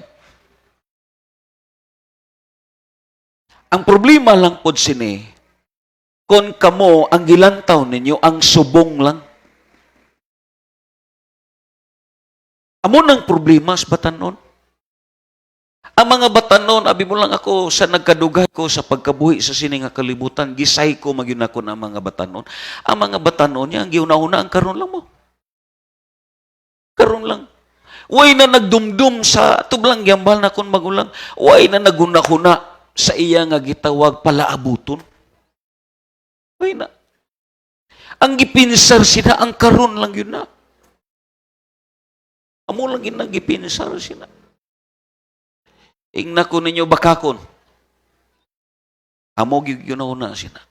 Ang problema lang pod sini, kung kamo ang gilantaw ninyo, ang subong lang. Amo nang problema sa batanon. Ang mga batanon, abi mo lang ako sa nagkadugay ko sa pagkabuhi sa sini nga kalibutan, gisay ko magyun ako ng mga batanon. Ang mga batanon niya, ang giuna-una, ang karon lang mo. Karon lang. Way na nagdumdum sa tublang gyambal na kon magulang. Way na naguna-huna sa iya nga gitawag palaabuton. Way na. Ang gipinsar sila, ang karon lang yun na. Amo lang yun ang gipinsar sila. Ingna ko ninyo bakakon. Amo yun na sila.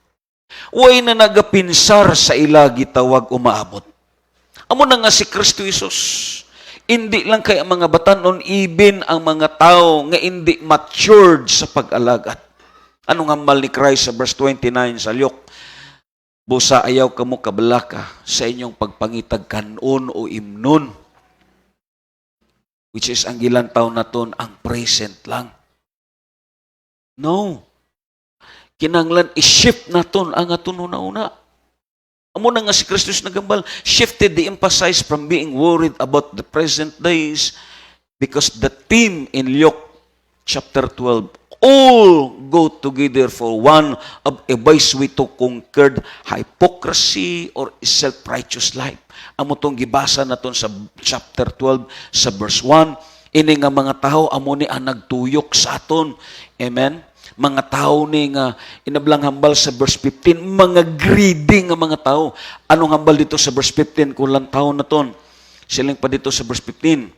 Way na nagapinsar sa ila gitawag umaabot. Amo na nga si Kristo Jesus. Hindi lang kay ang mga batanon, even ang mga tao nga hindi matured sa pag-alagad. Anong hambal ni Christ sa verse 29 sa Luke? Busa ayaw kamo kabalaka sa inyong pagpangitag kanon o imnon. Which is ang gilantaw naton ang present lang. No. Kinanglan i-shift naton ang aton una-una. Amo na nga si Kristus nagambal, shifted the emphasis from being worried about the present days because the theme in Luke chapter 12 all go together for one of a vice way to conquer hypocrisy or self-righteous life. Amo tong gibasa naton sa chapter 12 sa verse 1. Ini nga mga tao amo ni ang nagtuyok sa aton. Amen. Mga tao ni nga inablang hambal sa verse 15, mga greedy nga mga tao. Anong hambal dito sa verse 15 kung lang tao na ton? Siling pa dito sa verse 15.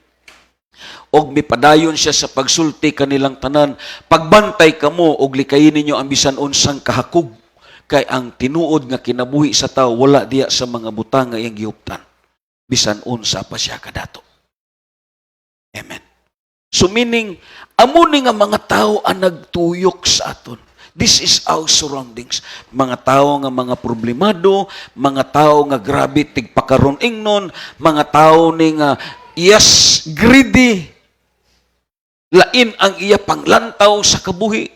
Og mipadayon siya sa pagsulti kanilang tanan, pagbantay kamo og likayin ninyo ang bisan unsang kahakog, kay ang tinuod nga kinabuhi sa tao wala diya sa mga butang nga iyang gihuptan. Bisan unsa pa siya kadato. Amen. So meaning, amo ni nga mga tao ang nagtuyok sa aton. This is our surroundings. Mga tao nga mga problemado, mga tao nga grabe tigpakaron ingnon, mga tao ni nga yes, greedy. Lain ang iya panglantaw sa kabuhi.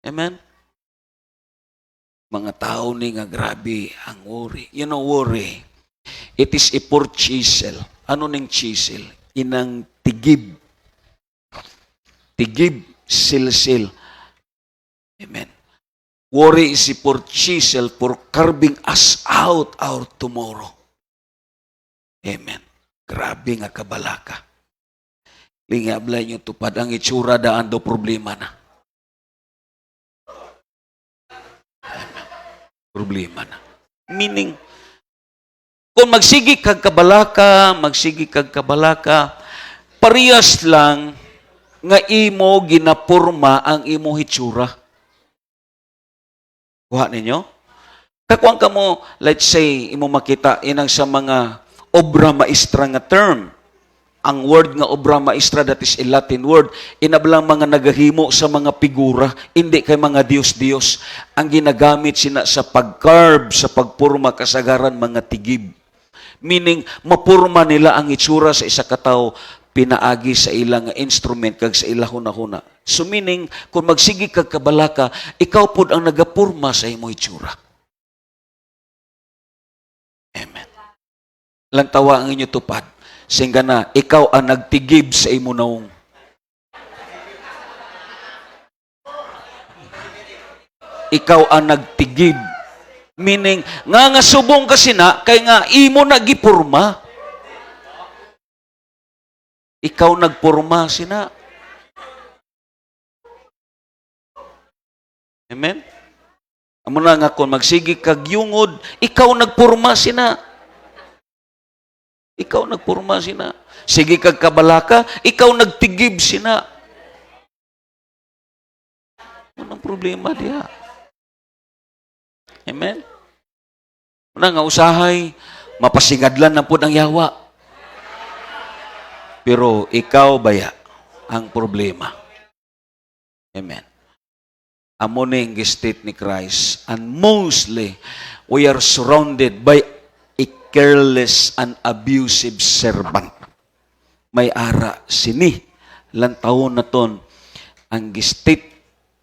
Amen? Mga tao ni nga grabe ang worry. You know, worry. It is a poor chisel. Ano ning chisel? Inang tigib. Tigib, silsil. Amen. Worry is a poor chisel for carving us out our tomorrow. Amen. Grabe nga kabalaka. Lingablay nyo tupad ang itsura daan do problema na. Amen. Problema na. Meaning, kung magsigi kag kabalaka, parehas lang nga imo ginapurma ang imo hitsura. Kuha ninyo? Kakuan ka mo, let's say, imo makita inang sa mga obra maestra nga term. Ang word nga obra maestra, that is a Latin word, inablang mga nagahimo sa mga figura, hindi kay mga Diyos-Diyos. Ang ginagamit sina sa pag-carve, sa pagpurma, kasagaran mga tigib. Meaning, mapurma nila ang itsura sa isa katao, pinaagi sa ilang instrument kag sa ilang huna-huna. So meaning, kung magsigi kag kabalaka, ikaw pod ang nagapurma sa imo itsura. Amen. Lang tawa ang inyo tupad. Singga na, ikaw ang nagtigib sa imo naong. Ikaw ang nagtigib. Meaning, nga subong kasi na, kay nga imo nagipurma. Ikaw nagpurma sina. Amen? Amo na nga kung magsigi kag yungod, ikaw nagpurma sina. Ikaw nagpurma sina. Sige kag kabalaka, ikaw nagtigib sina. Anong problema diha? Amen? Una nga usahay, mapasingadlan na po ang yawa. Pero ikaw baya ang problema. Amen. Amo ning state ni Christ. And mostly, we are surrounded by a careless and abusive servant. May ara sini. Lantaon na ton ang state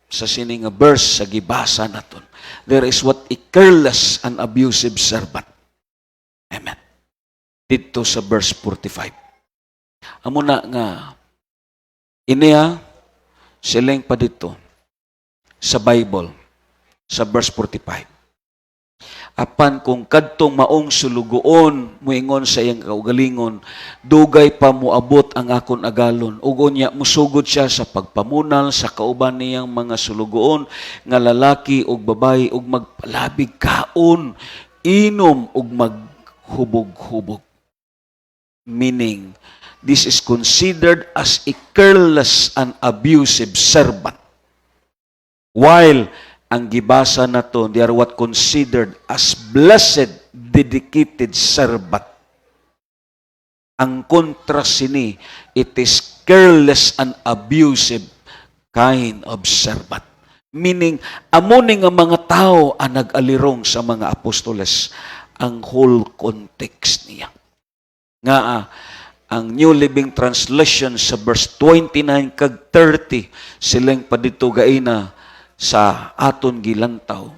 sa sini nga verse sa gibasa na ton. There is what a careless and abusive servant. Amen. Dito sa verse 45. Amo na nga iniya siling pa dito sa Bible sa verse 45. Apan kung kadtong maong sulugoon muingon sa iyang kaugalingon, dugay pa moabot ang akon agalon. Ug unya musugod siya sa pagpamunal sa kauban niyang mga sulugoon nga lalaki ug babayi ug magpalabig kaon, inom ug maghubog-hubog. Meaning, this is considered as a careless and abusive servant. While ang gibasa na to, they are what considered as blessed, dedicated servant. Ang kontra sini, it is careless and abusive kind of servant. Meaning, amo ni nga mga tao ang nag-alirong sa mga apostoles. Ang whole context niya. Nga ang New Living Translation sa verse 29 kag 30, siling pa dito gaina sa aton gilantaw.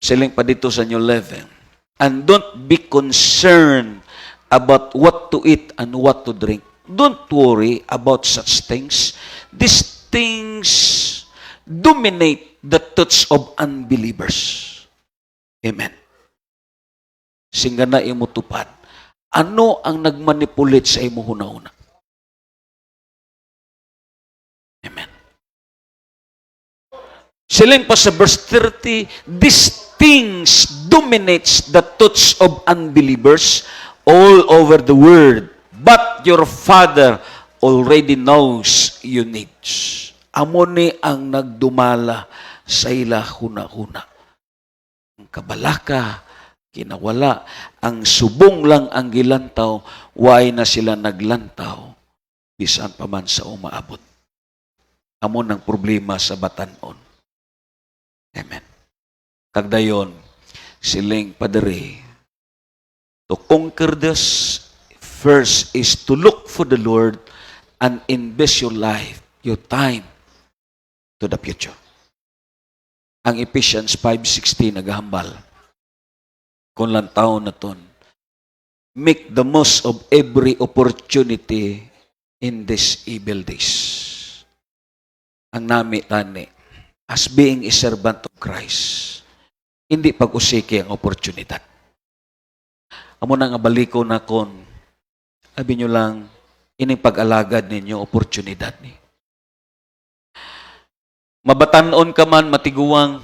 Siling pa dito sa New Living. And don't be concerned about what to eat and what to drink. Don't worry about such things. These things dominate the thoughts of unbelievers. Amen. Singgana imo tupad. Ano ang nagmanipulate sa imo hunahuna? Amen. Siling pa sa verse 30, these things dominates the thoughts of unbelievers all over the world, but your Father already knows your needs. Amo ni ang nagdumala sa ila hunahuna. Ang kabalaka, kinawala, ang subong lang ang gilantaw, why na sila naglantaw, bisan pa man sa umaabot. Amo ng problema sa batanon. Amen. Kagdayon, siling padari, to conquer this, first is to look for the Lord and invest your life, your time, to the future. Ang Ephesians 5:16 naghambal, kung lang taon na ton, make the most of every opportunity in these evil days. Ang nami tani, as being a servant of Christ, hindi pag-usiki ang oportunidad. Amo na nga baliko na kon, sabi nyo lang, ining pag-alagad ninyo, oportunidad ni. Mabatanon ka man, matiguang,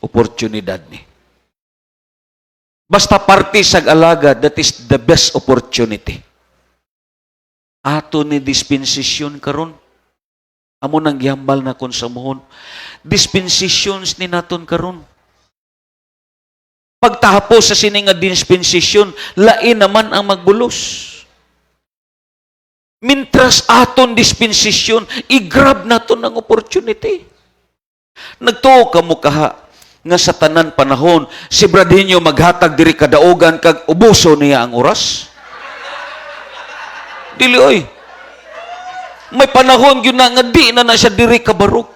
oportunidad ni. Basta parte sa alagad, that is the best opportunity. Ato ni dispensasyon karon. Amo nang gihambal na kon sa muhon. Dispensations ni naton karon. Pagtapos sa sini nga dispensasyon, lain naman ang magbulos. Mintras aton dispensasyon, i-grab naton ang opportunity. Nagtuo ka mo kaha nga sa tanan panahon, si Bradinho maghatag diri kadaogan kag ubuso niya ang oras? Dili oy. May panahon yun na nga di na siya diri kabarok.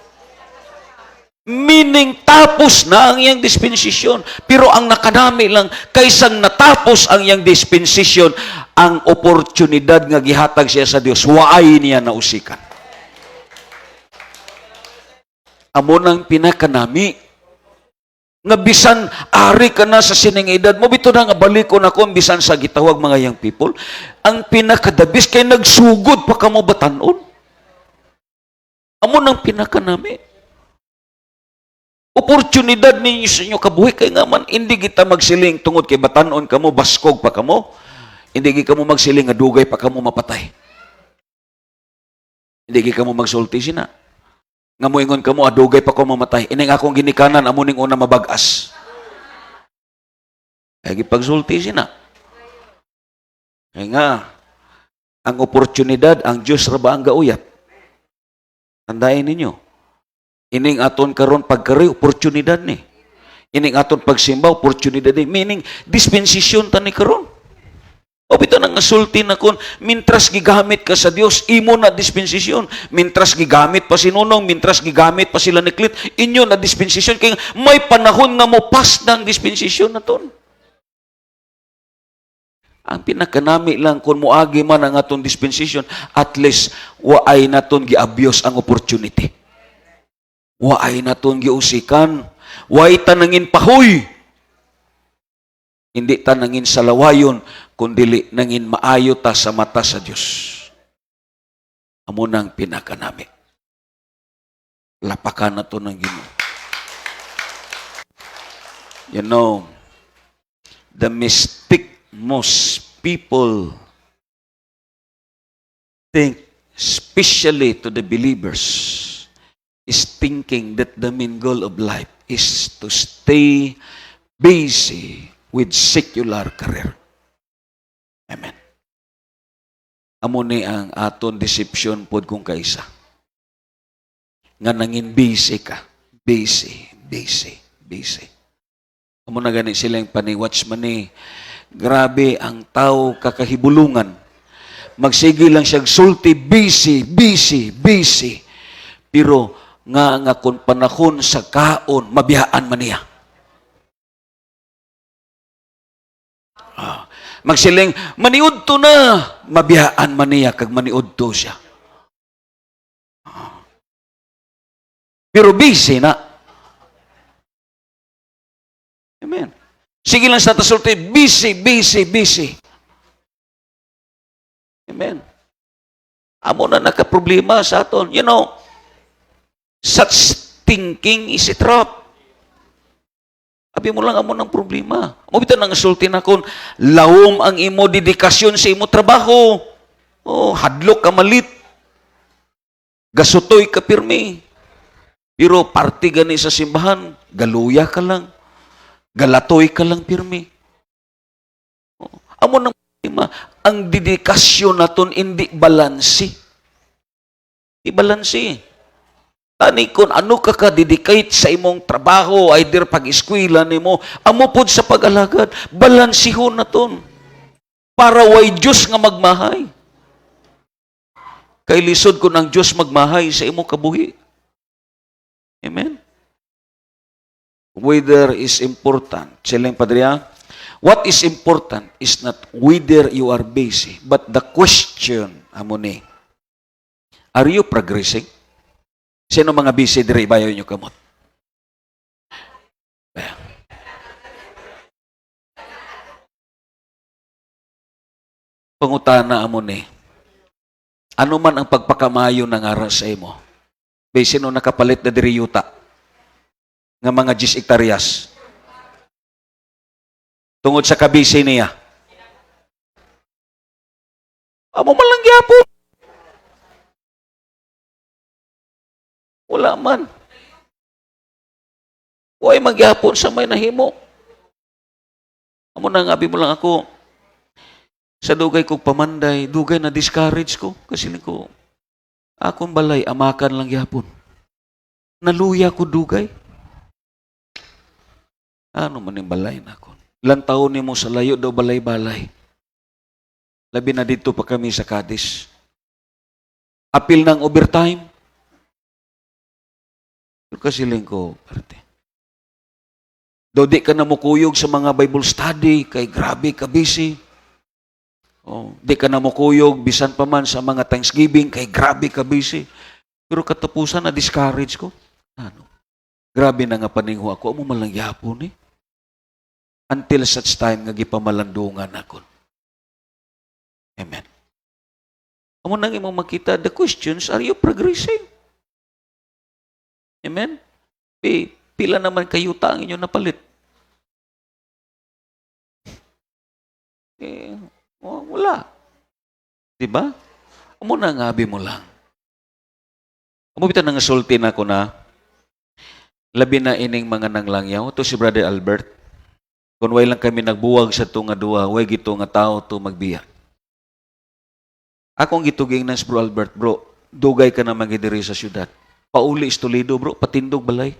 Meaning, tapos na ang iyang dispensasyon. Pero ang nakanami lang, kaysang natapos ang iyang dispensasyon, ang oportunidad nga gihatag siya sa Dios, waay niya nausikan. Amo nang pinakanami, nga bisan ari ka na sa sining edad mo, bito na nga balikon ako, bisan sa gitawag mga young people, ang pinakadabis kay nagsugod pa ka mo batanon. Amo nang pinakanami. Oportunidad ninyo sa inyo kabuhi, kay nga man, hindi kita magsiling tungod kay batanon ka mo, baskog pa ka mo, hindi ka mo magsiling nga dugay pa ka mo mapatay. Hindi ka mo magsulti sina. Nga mo ingon ka mo, adugay pa ko mamatay. Ining akong ginikanan, amo ning una mabagas. Ay gipagsulti sina. Kaya nga, ang oportunidad, ang Diyos ra ba ang gauyat? Tandaan ninyo. Ining aton karon pagkari, oportunidad ni. Ining aton pagsimba, oportunidad ni. Meaning, dispensasyon ta ni karon. O bito nang nasulti na kun, mintras gigamit ka sa Dios, imo na dispensasyon. Mintras gigamit pa si Nunong, mintras gigamit pa sila ni Clit, inyo na dispensasyon. Kaya may panahon nga mo pas ng dispensasyon na ton. Ang pinakanami lang kung muagi man ang atong dispensation, at least waay naton gi-abuse ang opportunity. Waay naton giusikan, waay tanangin pahoy. Hindi tanangin sa lawayon, kundi nangin maayo ta sa mata sa Diyos. Amo nang pinakanami. Lapakan na to ng Ginoo. You know, the mistake most people think, especially to the believers, is thinking that the main goal of life is to stay busy with secular career. Amen. Amo ni ang aton deception pod kung kaisa. Nga nangin busy ka. Busy. Amo na gani silang paniwatch man ni. Grabe ang tao kakahibulungan. Magsige lang siya sulti, busy. Pero nga kung panahon sa kaon, mabiyaan man niya. Magsiling, maniudto na, mabiyaan man niya, kag maniudto siya. Pero busy na. Amen. Sige lang sa tasulti, busy. Amen. Amo na nakaproblema sa aton. You know, such thinking is a trap. Abi mo lang amo ng problema. Amo bitan nang sulti na kon lawom ang imo dedikasyon sa imo trabaho. Oh, hadlok ka malit. Gasutoy ka pirmi. Pero party gani sa simbahan, galuya ka lang. Galatoy ka lang pirmi. Oh, amo ng problema, ang dedikasyon naton hindi balansi. Di balansi. Tani kun ano ka ka-dedicate sa imong trabaho, either pag-eskwela nimo, amo pod sa pag-alagad, balansihon na ton. Para way Diyos nga magmahay. Kay lisod ko ng Diyos magmahay sa imong kabuhi. Amen? Whether is important. Silang padriya, what is important is not whether you are busy, but the question, amo ni, are you progressing? Sino mga busy diri bayo nyo kamot? Pangutana amo ni. Ano man ang pagpakamayo ng aras sa imo? Bay sino nakapalit na diri yuta? Nga mga 10 hektaryas. Tungod sa kabisi niya. Amo man lang gyapon. Wala man. Huwag magyapon sa may nahimo. Amo na ngabi mo lang ako, sa dugay kong pamanday, dugay na discourage ko. Kasi ko, akong balay, amakan lang yapon. Naluya ko dugay. Ano man yung balay na ako? Ilang taon ni mo sa layo daw balay-balay. Labi na dito pa kami sa Cadiz. Apil ng overtime. Kasiling ko, parte. Di ka na mukuyog sa mga Bible study, kay grabe ka busy. Oh, di ka na mukuyog, bisan pa man sa mga Thanksgiving, kay grabe ka busy. Pero katapusan na discourage ko. Ano? Grabe na nga paningho ako, amo man lang yapon eh. Until such time nga gipamalandungan ako. Amen. Amo nang imong makita, the questions, are you progressing? Amen? Pila naman kayuta ang inyo napalit? Wala. Diba? Amo na ngabi mo lang. Amo bitan nang sulti na ko na, labi na ining mga nanglangyaw, to si Brother Albert. Kung way lang kami nagbuwag sa to nga duwa, way gito nga tao to magbiya. Akong gituging ng Bro Albert, bro, dugay ka na magidiri sa syudad. Pauli is Toledo, bro, patindog balay.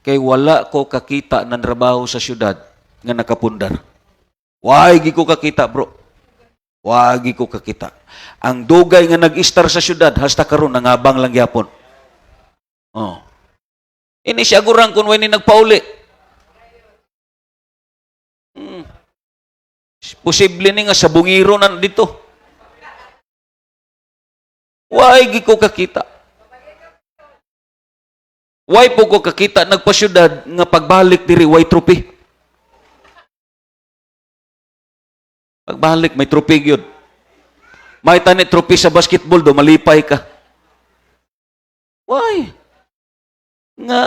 Kay wala ko kakita ng trabaho sa syudad nga nakapundar. Wagi ko kakita, bro. Wagi ko kakita. Ang dugay nga nag-star sa syudad, hasta karon nangabang lang gyapon. Oh. Ini siya gurang kung wani nagpauli. Posible ni nga sa bungiro na dito. Why gi ko kakita? Why po ko kakita nagpasyudad nga pagbalik diri way trophy? Pagbalik may trophy gyud. May tani trophy sa basketball do malipay ka. Why? Nga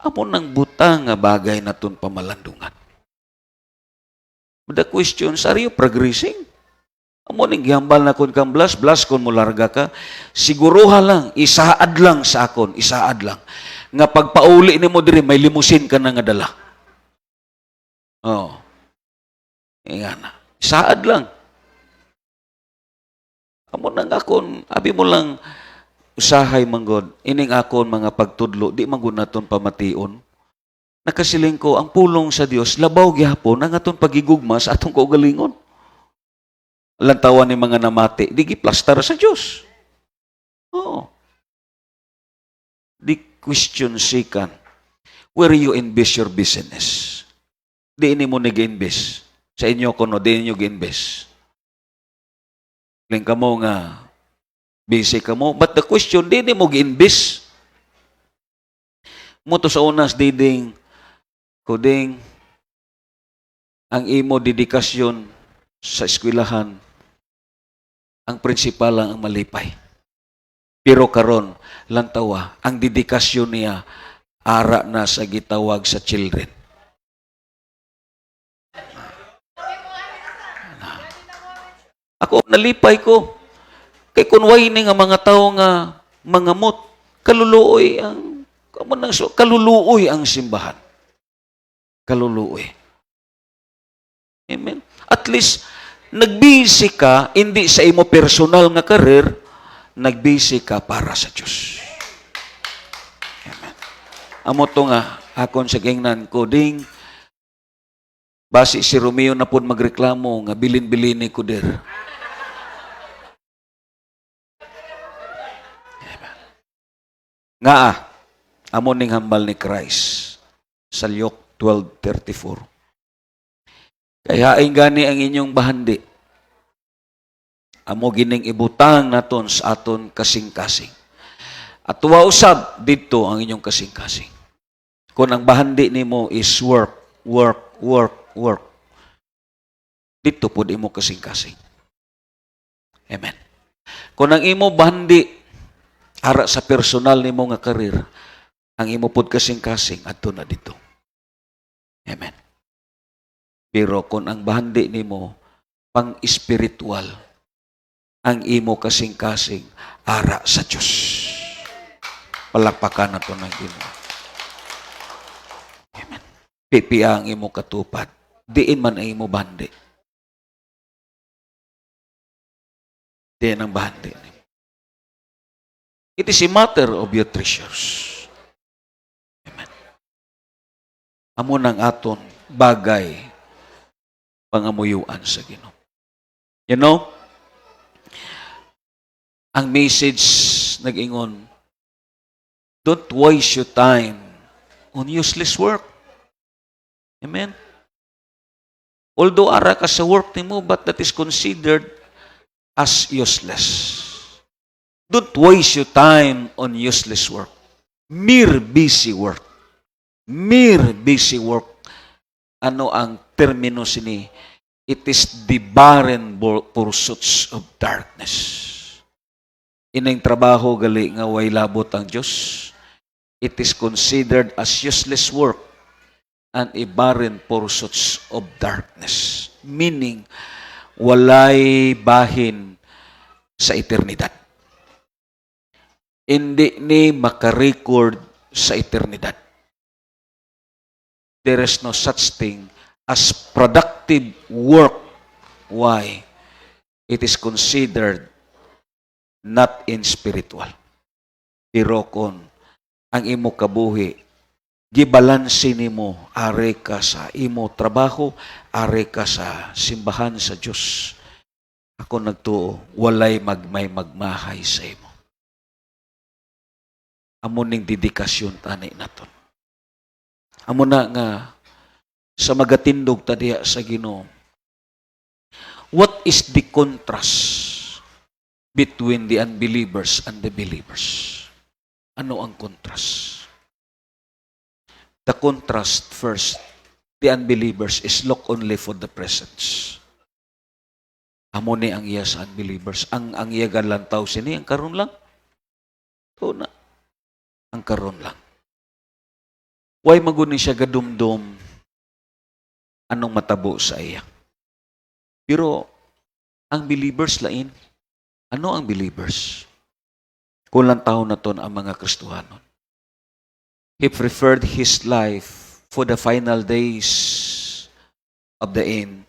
amo nang butang nga bagay naton pamalandungan. The questions, are you progressing? Amo ning gihambal na kun kang blas kun mo larga ka, siguruha lang, isaad lang sa akon, isaad lang. Nga pagpauli nimo diri may limusin ka na nga dala. Oh. Inga na. Isaad lang. Amo nang akon, abi mo lang usahay manggod, ining akon mga pagtudlo, di manggod naton pamation. Nakasiling ko, ang pulong sa Dios labaw gyapon ang aton pagigugma sa atong kaugalingon. Lantawan ni mga namati, di giplastar sa Diyos. Oo. Di question sikan, where you invest your business. Di ini mo nag-invest. Sa inyo kuno, di inyo gi-invest. Ling ka mo nga, busy ka mo. But the question, di mo gi-invest. Mo to sa unas, diding, kuding, ang imo dedikasyon sa eskwelahan, ang prinsipal lang ang malipay. Pero karon lantawa, ang dedikasyon niya ara na sa gitawag sa children. Ako nalipay ko. Kay kunway ni nga mga tao nga mangamot, kaluluoy ang simbahan. Kaluluoy. Amen. At least nagbisi ka, hindi sa imo personal nga karir, nagbisi ka para sa Diyos. Amen. Amo to nga, akon sa gingnan ko, ding, basi si Romeo na po magreklamo, nga bilin-bilini ko der. Amen. Nga amo ning hambal ni Christ, sa Luke 12:34. Kaya gani ang inyong bahandi. Amo gining ibutang naton sa aton kasing-kasing. At tuwa usab dito ang inyong kasing-kasing. Kung ang bahandi nimo is work. Dito po imo kasing-kasing. Amen. Kung ang imo bahandi ara sa personal nimo nga karir, ang imo pod kasing-kasing adto na dito. Amen. Pero kung ang bahandi nimo pang-espiritual, ang imo kasing-kasing ara sa Diyos. Palakpakan na ito ng imo. Amen. Pipia ang imo katupad. Diin man ang imo bahandi. Diin ang bahandi nimo. It is a matter of your treasures. Amen. Amo ng aton bagay pangamuyuan sa Ginoo. You know, ang message nag-ingon, don't waste your time on useless work. Amen? Although ara ka sa work nimo, but that is considered as useless. Don't waste your time on useless work. Mere busy work. Mere busy work. Ano ang termino sini? It is the barren pursuits of darkness. Inang trabaho gali nga way labot ang Diyos. It is considered as useless work and a barren pursuits of darkness. Meaning, walay bahin sa eternidad. Hindi ni makarecord sa eternidad. There is no such thing as productive work. Why? It is considered not in spiritual. Pero kung ang imo kabuhi, gibalanse nimo, are ka sa imo trabaho, are ka sa simbahan sa Diyos. Ako nagtuo, walay may magmahay sa imo. Amo ning dedikasyon tani naton. Amo na nga sa magatindog ta diha sa Ginoo. What is the contrast between the unbelievers and the believers? Ano ang contrast? The contrast first, the unbelievers is look only for the presence. Amo ni ang iya sa unbelievers. Ang iya galantaw sini, ang karon lang. Ito na. Ang karon lang. Why magunin siya gadumdum anong matabo sa iya? Pero ang believers lain, ano ang believers? Kulang taon na ton ang mga Kristohanon. He preferred his life for the final days of the end,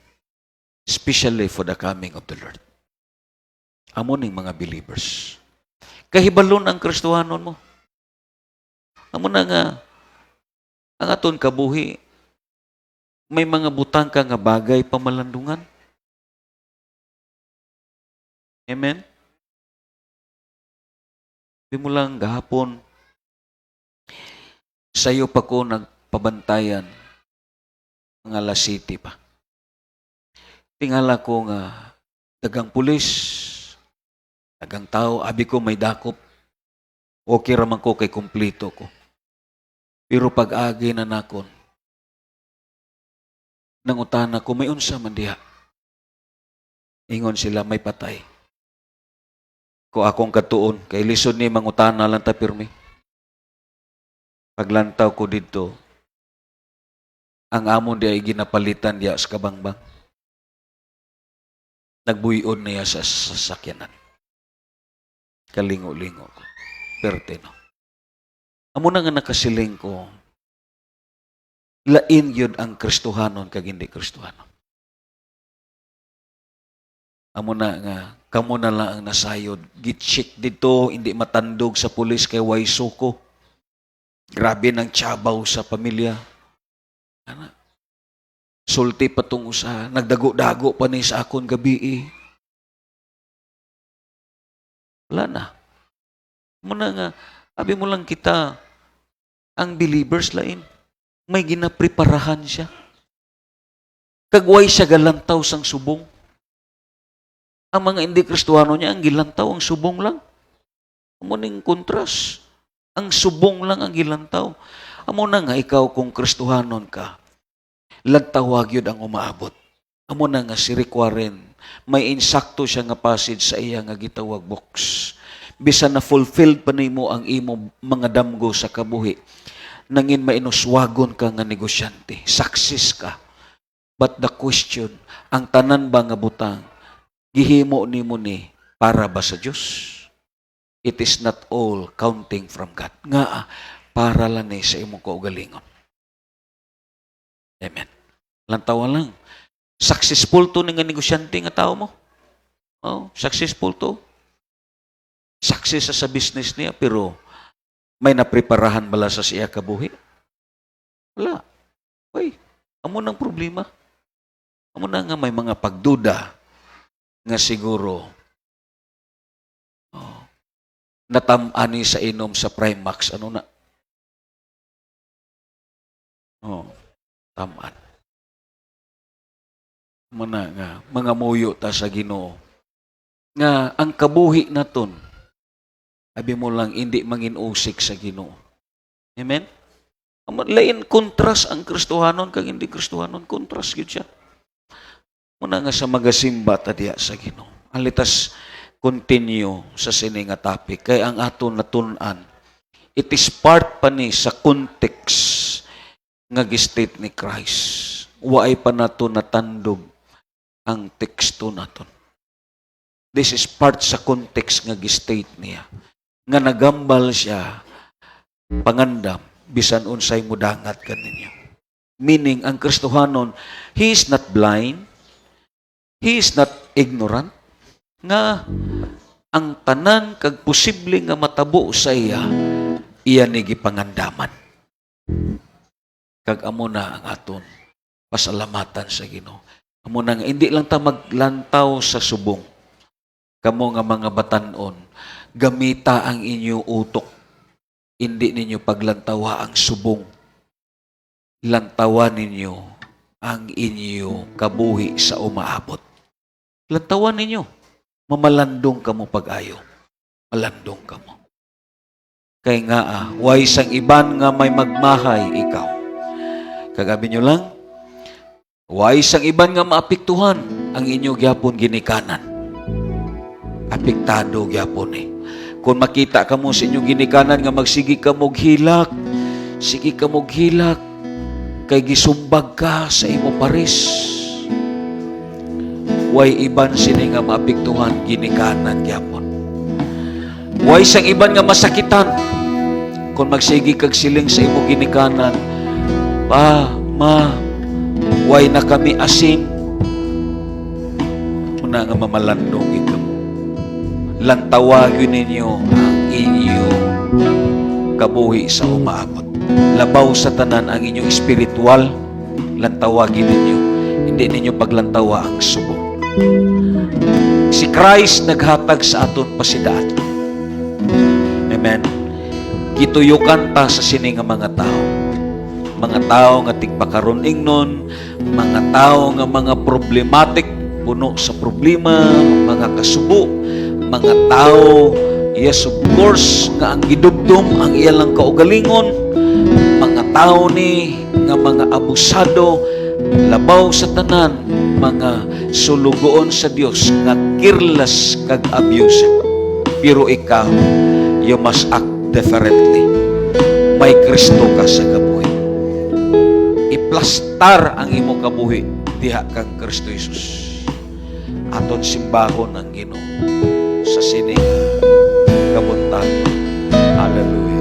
especially for the coming of the Lord. Amo ning mga believers. Kahibalon ang Kristohanon mo. Amo na nga, ang aton kabuhi, may mga butang ka nga bagay pamalandungan. Amen? Di mo lang gahapon, sa'yo pa ko nagpabantayan, mga alas 7 pa. Tingala ko nga, dagang pulis, dagang tao, abi ko may dakop, okay raman ko kay kumplito ko. Pero pag-agi na nakon, nangutana ko, may unsa man diha. Ingon sila, may patay. Ko akong katuon, kay lisod ni mangutana lang ta pirmi. Paglantaw ko dito, ang amon di ay ginapalitan diya sa kabangbang. Nagbuyon niya sa sasakyanan. Kalingo-lingo ko. Pertino. Amo na nga nakasiling ko, lain yun ang Kristohanon kag hindi Kristohanon. Amo na nga, kamo na lang ang nasayod. Gitchik dito, hindi matandog sa pulis kay way suko. Grabe ng tiyabaw sa pamilya. Ano? Sulti pa itong usa. Nagdago-dago pa ni sa akon gabi. Wala na. Muna nga, abi mo lang kita, ang believers lain, may ginapreparahan siya. Kagway siya galantaw sang subong. Ang mga hindi Kristohano niya, ang gilantaw, ang subong lang. Amo ning kontras. Ang subong lang ang gilantaw. Amo na nga ikaw kung Kristohanon ka, lagtawag yun ang umaabot. Amo na nga si Rick Warren, may insakto siya nga passage sa iya nga gitawag box. Bisan na fulfilled pa nimo ang imo mga damgo sa kabuhi, nangin mainuswagon ka nga negosyante, success ka. But the question, ang tanan ba nga butang, gihimo nimo ni para ba sa Diyos? It is not all counting from God. Nga, para lang ni sa imong kaugalingon. Amen. Lantawa lang. Successful to nga negosyante nga tao mo. Oh, successful to. Success sa business niya, pero may napreparahan bala sa siya kabuhi? Wala. Uy, amo nang problema. Amo na nga may mga pagduda nga siguro natamani sa inom sa Primax. Ano na? Taman. Mana nga, mga muyo ta sa Ginoo. Nga, ang kabuhi naton, abi mo lang, hindi manginusik sa Ginoo. Amen? Lain kontras ang Kristohanon kag hindi Kristohanon. Kontras yun siya. Muna nga sa magasimba ta diya sa Ginoo. Alitas continue sa sini nga topic. Kaya ang aton natun-an, it is part pa ni sa context nga gistate ni Christ. Waay pa nato natandog ang teksto naton. This is part sa context nga gistate niya. Nga nagambal siya, pangandam, bisan unsay mudangat kaninyo. Meaning, ang Kristohanon, he is not blind, he is not ignorant, nga ang tanan kag posible nga matabo sa iya ni gipangandaman. Kag amo na ang aton pasalamatan sa Ginoo. Amo na nga, hindi lang ta maglantaw sa subong. Kamo nga mga batanon, gamita ang inyong utok. Hindi ninyo paglantawa ang subong. Lantawan ninyo ang inyo kabuhi sa umaabot. Lantawan ninyo. Mamalandong kamo pag-ayo. Malandong kamo. Kaya nga, way sang iban nga may magmahay ikaw. Kagabi nyo lang, way sang iban nga maapektuhan ang inyo gyapon ginikanan. Apektado gyapon eh. Kung makita ka mo sa inyong ginikanan nga magsigi ka mog hilak, sige ka mog hilak, kay gisumbag ka sa imo pares. Way iban sini nga maapektuhan ginikanan gyapon. Way sang iban nga masakitan kung magsigi kag siling sa imo ginikanan, pa, ma, way na kami asin. Una nga mamalandong ito. Lantawagin ninyo ang inyo kabuhi sa umaabot. Labaw sa tanan ang inyong espiritual, lantawagin ninyo. Hindi ninyo paglantawa ang subong. Si Christ naghatag sa aton pasidaan. Amen. Gituyukan ta sa sini nga mga tao. Mga tao nga tigpakaron ingnon, mga tao nga mga problematic, puno sa problema, mga kasubo, mga tao, yes of course, nga ang gidubdom ang iyalang kaugalingon, mga tao ni nga mga abusado, labaw sa tanan, mga sulugoon sa Dios nga careless kag abusive. Pero ikaw, you must act differently. May Kristo ka sa kabuhi. Iplastar ang imo kabuhi diha kang Kristo Jesus. Aton simbahon ang Ginoo sa sining kabuntahan. Hallelujah.